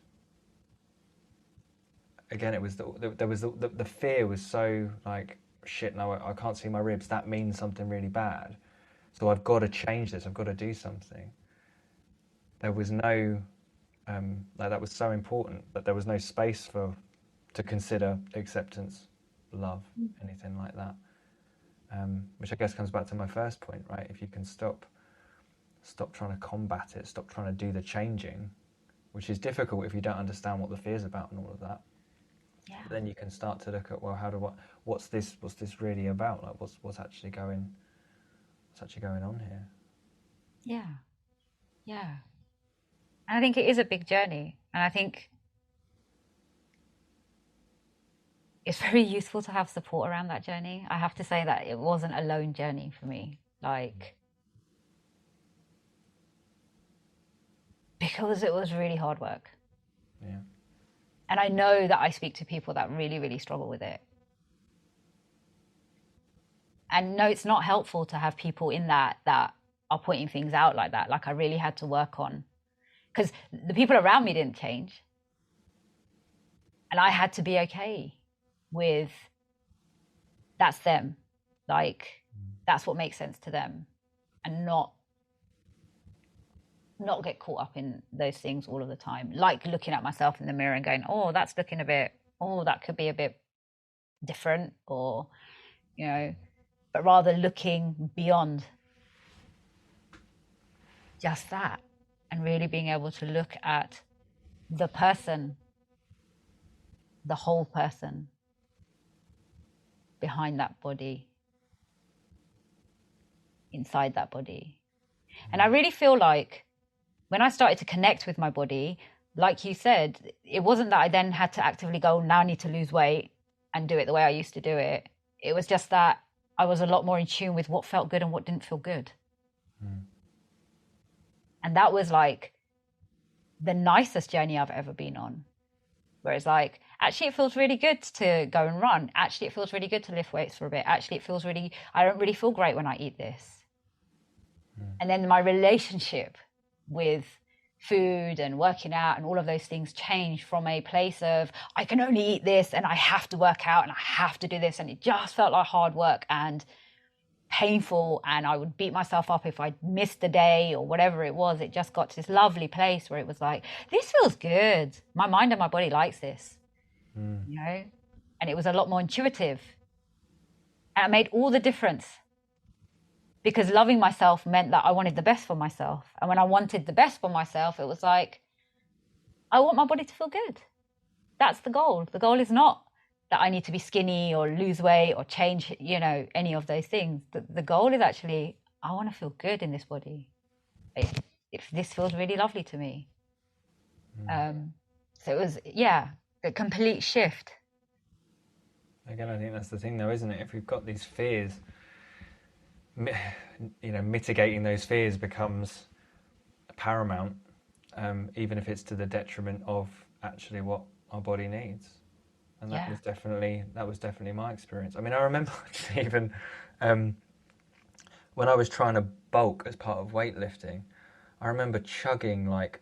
again, it was the fear was so like, shit, no, I can't see my ribs, that means something really bad, so I've got to change this, I've got to do something. There was no like, that was so important that there was no space to consider acceptance, love, anything like that, which I guess comes back to my first point, right? If you can stop trying to combat it, stop trying to do the changing, which is difficult if you don't understand what the fear's about and all of that. Yeah. Then you can start to look at, well, what's this really about? Like, what's actually going on here? Yeah. And I think it is a big journey, and I think it's very useful to have support around that journey. I have to say that it wasn't a lone journey for me, like, because it was really hard work. Yeah. And I know that I speak to people that really, really struggle with it. And no, it's not helpful to have people in that are pointing things out like that. Like, I really had to work on, because the people around me didn't change. And I had to be okay with, that's them. Like, that's what makes sense to them, and not get caught up in those things all of the time. Like looking at myself in the mirror and going, oh, that's looking a bit, oh, that could be a bit different, or, you know, but rather looking beyond just that and really being able to look at the person, the whole person behind that body, inside that body. And I really feel like when I started to connect with my body, like you said, it wasn't that I then had to actively go, now I need to lose weight and do it the way I used to do it. It was just that I was a lot more in tune with what felt good and what didn't feel good. And that was like the nicest journey I've ever been on. Where it's like, actually, it feels really good to go and run. Actually, it feels really good to lift weights for a bit. Actually, I don't really feel great when I eat this. And then my relationship with food and working out and all of those things changed from a place of, I can only eat this and I have to work out and I have to do this. And it just felt like hard work and painful. And I would beat myself up if I missed a day or whatever it was. It just got to this lovely place where it was like, this feels good. My mind and my body likes this, you know? And it was a lot more intuitive. And it made all the difference. Because loving myself meant that I wanted the best for myself. And when I wanted the best for myself, it was like, I want my body to feel good. That's the goal. The goal is not that I need to be skinny or lose weight or change, you know, any of those things. The goal is actually, I want to feel good in this body. If this feels really lovely to me. So it was, a complete shift. Again, I think that's the thing though, isn't it? If we've got these fears, you know, mitigating those fears becomes paramount. even if it's to the detriment of actually what our body needs. And that Yeah. was definitely my experience. I mean, I remember even when I was trying to bulk as part of weightlifting, I remember chugging like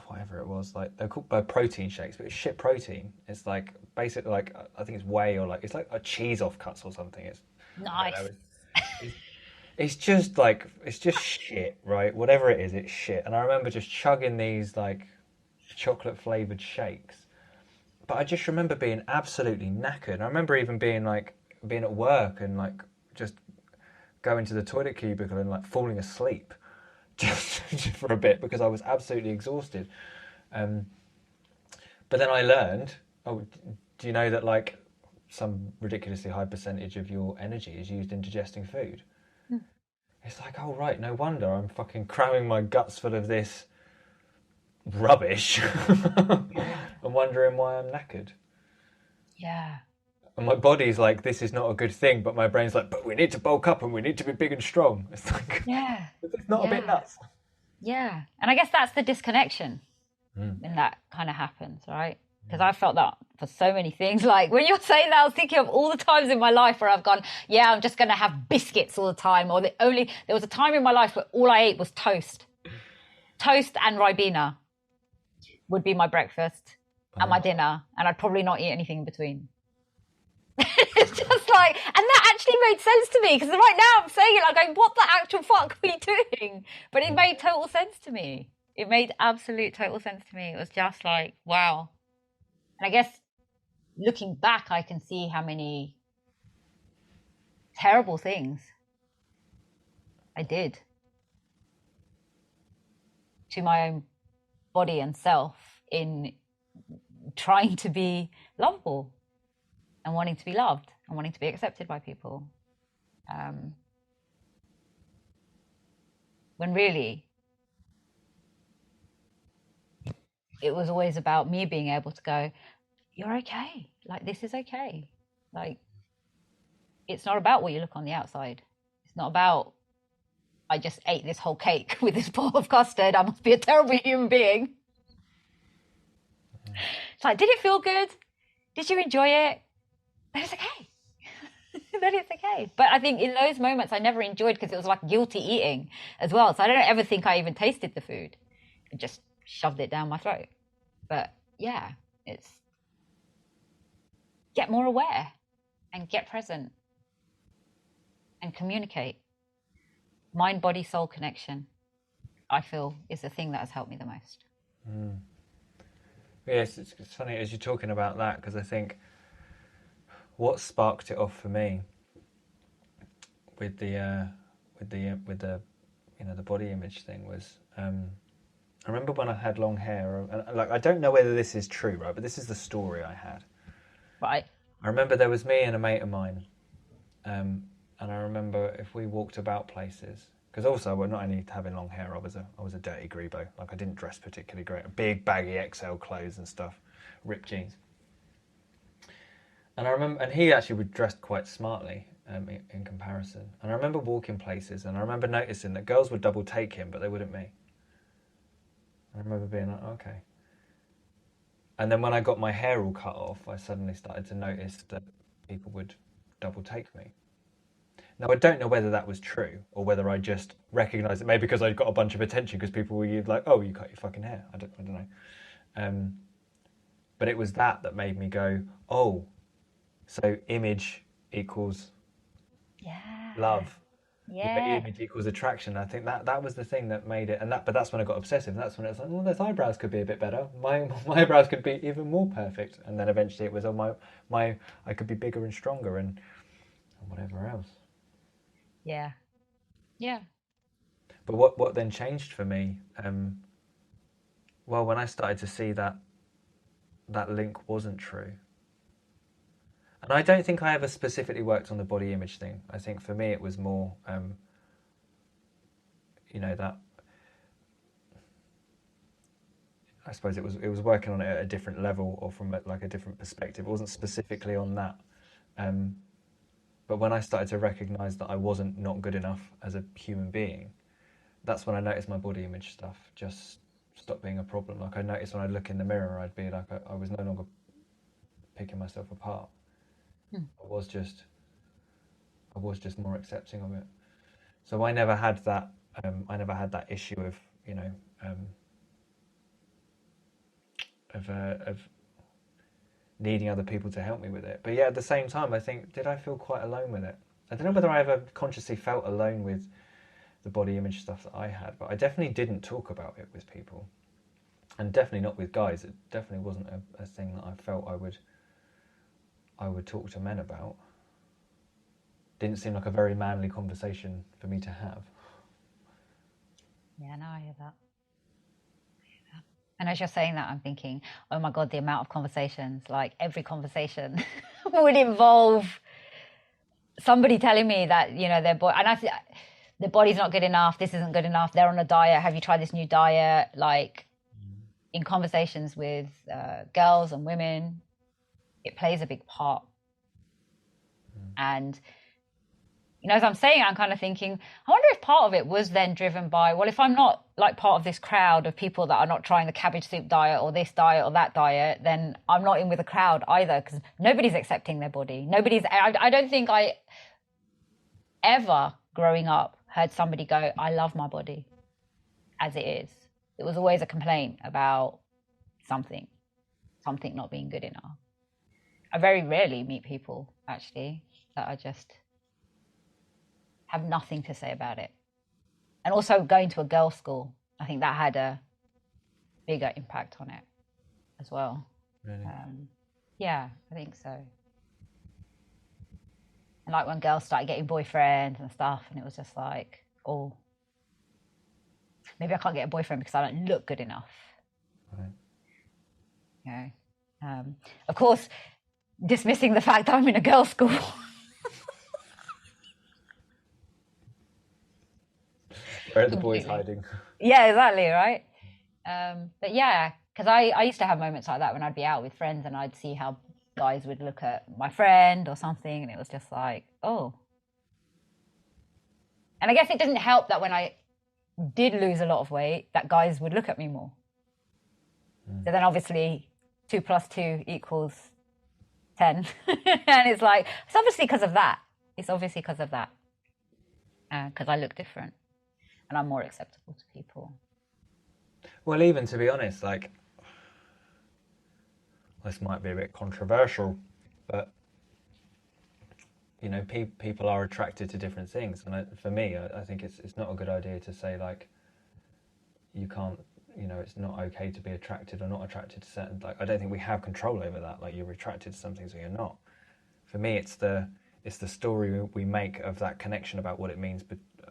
whatever it was, like they're called protein shakes, but it's shit protein. It's like basically like I think it's whey, or like it's like a cheese offcuts or something. It's I don't Nice. know. It's just shit, right? Whatever it is, it's shit. And I remember just chugging these like chocolate flavored shakes. But I just remember being absolutely knackered. I remember even being at work and like just going to the toilet cubicle and like falling asleep just for a bit because I was absolutely exhausted. But then I learned, oh, do you know that like some ridiculously high percentage of your energy is used in digesting food? It's like, oh right, no wonder I'm fucking cramming my guts full of this rubbish and wondering why I'm knackered. Yeah. And my body's like, this is not a good thing, but my brain's like, but we need to bulk up and we need to be big and strong. It's like, Yeah. it's not a bit Yeah. nuts. Yeah. And I guess that's the disconnection when that kind of happens, right? Because I felt that for so many things. Like when you're saying that, I was thinking of all the times in my life where I've gone, yeah, I'm just going to have biscuits all the time. Or there was a time in my life where all I ate was toast. Toast and Ribena would be my breakfast and my dinner. And I'd probably not eat anything in between. It's just like, and that actually made sense to me because right now I'm saying it like going, what the actual fuck are you doing? But it made total sense to me. It made absolute total sense to me. It was just like, wow. And I guess looking back, I can see how many terrible things I did to my own body and self in trying to be lovable and wanting to be loved and wanting to be accepted by people. When really it was always about me being able to go, you're okay. Like, this is okay. Like, it's not about what you look on the outside. It's not about, I just ate this whole cake with this pot of custard. I must be a terrible human being. It's like, did it feel good? Did you enjoy it? Then it's okay. Then it's okay. But I think in those moments, I never enjoyed because it was like guilty eating as well. So I don't ever think I even tasted the food. I just shoved it down my throat. But yeah, it's get more aware and get present and communicate. Mind, body, soul connection, I feel, is the thing that has helped me the most. Yes, it's funny as you're talking about that because I think what sparked it off for me with the the body image thing was I remember when I had long hair, and like I don't know whether this is true, right? But this is the story I had. Right. I remember there was me and a mate of mine, and I remember if we walked about places, because also we're not only having long hair, I was a dirty grebo. Like I didn't dress particularly great, big baggy XL clothes and stuff, ripped jeans. And I remember, and he actually would dressed quite smartly in comparison. And I remember walking places, and I remember noticing that girls would double take him, but they wouldn't me. I remember being like, okay. And then when I got my hair all cut off, I suddenly started to notice that people would double take me. Now, I don't know whether that was true or whether I just recognised it, maybe because I got a bunch of attention because people were like, oh, you cut your fucking hair. I don't know. But it was that made me go, oh, so image equals love. Yeah. Image equals attraction. I think that was the thing that made it, but that's when I got obsessive. That's when it's like, well, those eyebrows could be a bit better. My eyebrows could be even more perfect. And then eventually it was, oh my I could be bigger and stronger and whatever else. Yeah. Yeah. But what then changed for me? Well, when I started to see that link wasn't true. And I don't think I ever specifically worked on the body image thing. I think for me it was more, that I suppose it was working on it at a different level or from like a different perspective. It wasn't specifically on that. But when I started to recognise that I wasn't not good enough as a human being, that's when I noticed my body image stuff just stopped being a problem. Like I noticed when I'd look in the mirror, I'd be like, I was no longer picking myself apart. I was just more accepting of it. So I never had that. I never had that issue of of needing other people to help me with it. But yeah, at the same time, I think, did I feel quite alone with it? I don't know whether I ever consciously felt alone with the body image stuff that I had, but I definitely didn't talk about it with people, and definitely not with guys. It definitely wasn't a thing that I felt I would talk to men about. Didn't seem like a very manly conversation for me to have. Yeah, no, I hear that. And as you're saying that, I'm thinking, oh my God, the amount of conversations, like every conversation would involve somebody telling me that, their body, and their body's not good enough, this isn't good enough, they're on a diet, have you tried this new diet? Like in conversations with girls and women, it plays a big part. And as I'm saying, I'm kind of thinking, I wonder if part of it was then driven by, well, if I'm not like part of this crowd of people that are not trying the cabbage soup diet or this diet or that diet, then I'm not in with the crowd either, because nobody's accepting their body. I don't think I ever growing up heard somebody go, I love my body as it is. It was always a complaint about something not being good enough. I very rarely meet people actually that are just have nothing to say about it. And also going to a girls' school, I think that had a bigger impact on it as well. Really? Yeah, I think so. And like when girls started getting boyfriends and stuff, and it was just like, oh, maybe I can't get a boyfriend because I don't look good enough. Right. Of course, dismissing the fact that I'm in a girls' school. Where are the boys hiding? Yeah, exactly, right? But yeah, because I used to have moments like that when I'd be out with friends and I'd see how guys would look at my friend or something, and it was just like, oh. And I guess it didn't help that when I did lose a lot of weight, that guys would look at me more. So then obviously 2 + 2 = 10. And it's like, it's obviously because of that. Because I look different and I'm more acceptable to people. Well, even to be honest, like, this might be a bit controversial, but people are attracted to different things, and for me, I think it's not a good idea to say like you can't, it's not okay to be attracted or not attracted to certain. Like, I don't think we have control over that. Like, you're attracted to something, so you're not. For me, it's the story we make of that connection about what it means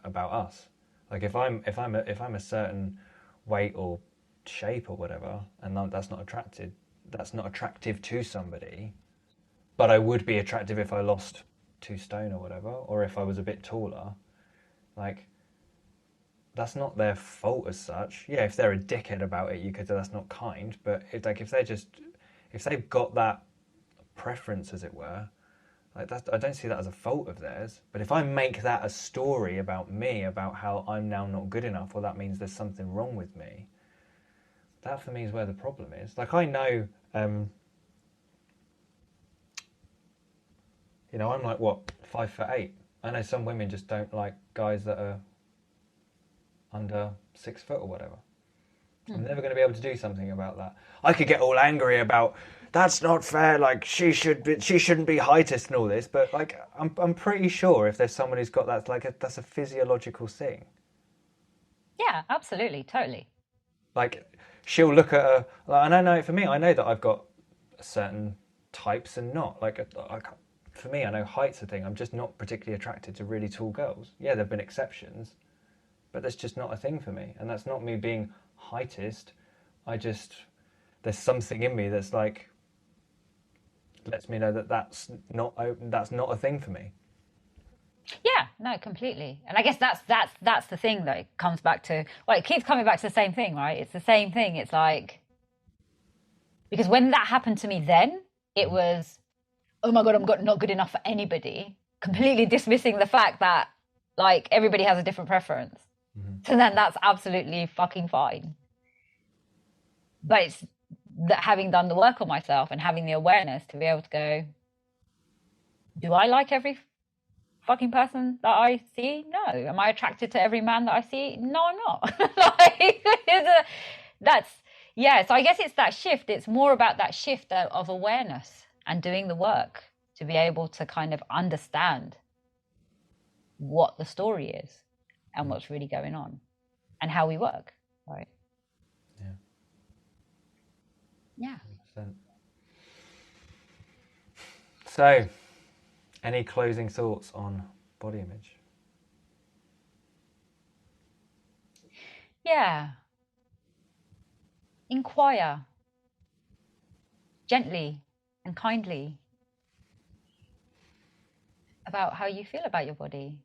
about us. Like, if I'm a certain weight or shape or whatever, and that's not attractive to somebody, but I would be attractive if I lost 2 stone or whatever, or if I was a bit taller. Like, that's not their fault as such. Yeah, if they're a dickhead about it, you could say that's not kind. But if they've got that preference, as it were, like, I don't see that as a fault of theirs. But if I make that a story about me, about how I'm now not good enough, or that means there's something wrong with me, that for me is where the problem is. Like, I know, I'm like, what, 5'8". I know some women just don't like guys that are under 6 foot or whatever. I'm never going to be able to do something about that. I could get all angry about, that's not fair, like, she shouldn't be heightist and all this, but like, I'm pretty sure if there's someone who's got that, like, that's a physiological thing. Yeah, absolutely, totally. Like, she'll look at her, and I know for me, I know that I've got certain types and not. Like, for me, I know height's a thing. I'm just not particularly attracted to really tall girls. Yeah, there have been exceptions, but that's just not a thing for me. And that's not me being heightist. There's something in me that's like, lets me know that that's not a thing for me. Yeah, no, completely. And I guess that's the thing that it comes back to. Well, it keeps coming back to the same thing, right? It's the same thing. It's like, because when that happened to me then, it was, oh my God, I'm not good enough for anybody. Completely dismissing the fact that, like, everybody has a different preference. Mm-hmm. So then that's absolutely fucking fine. But it's that having done the work on myself and having the awareness to be able to go, do I like every fucking person that I see? No. Am I attracted to every man that I see? No, I'm not. So I guess it's that shift. It's more about that shift of awareness and doing the work to be able to kind of understand what the story is and what's really going on and how we work, right? Yeah. 100%. So, any closing thoughts on body image? Yeah. Inquire gently and kindly about how you feel about your body.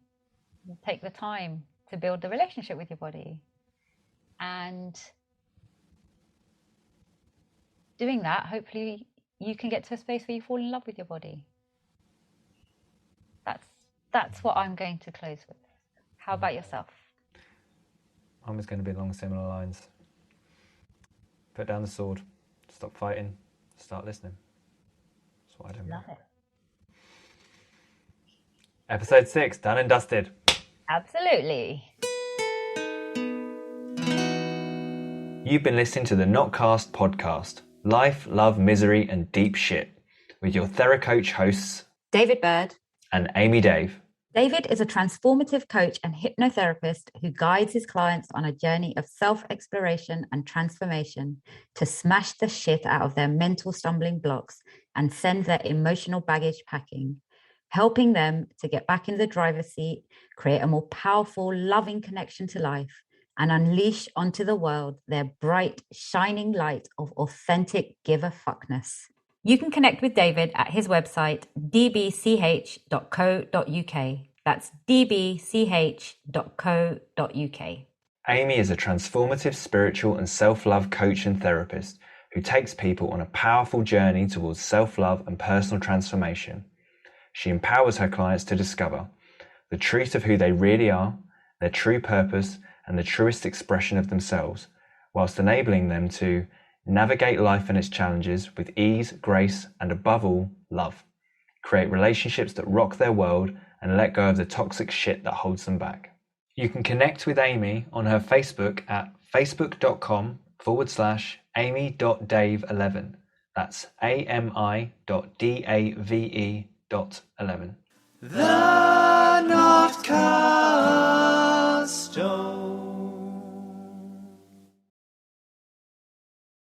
Take the time to build the relationship with your body. And doing that, hopefully you can get to a space where you fall in love with your body. That's what I'm going to close with. How about yourself? Mine was going to be along similar lines. Put down the sword, stop fighting, start listening. That's what I do. Love it. Episode 6, done and dusted. Absolutely. You've been listening to the Notcast podcast, Life, Love, Misery and Deep Shit, with your TheraCoach hosts, David Bird and Amy Dave. David is a transformative coach and hypnotherapist who guides his clients on a journey of self-exploration and transformation to smash the shit out of their mental stumbling blocks and send their emotional baggage packing, helping them to get back in the driver's seat, create a more powerful, loving connection to life, and unleash onto the world their bright, shining light of authentic give-a-fuckness. You can connect with David at his website, dbch.co.uk. That's dbch.co.uk. Amy is a transformative spiritual and self-love coach and therapist who takes people on a powerful journey towards self-love and personal transformation. She empowers her clients to discover the truth of who they really are, their true purpose, and the truest expression of themselves, whilst enabling them to navigate life and its challenges with ease, grace, and above all, love. Create relationships that rock their world and let go of the toxic shit that holds them back. You can connect with Amy on her Facebook at facebook.com/amy.dave11. That's AMI.DAVE.11. The Notcast.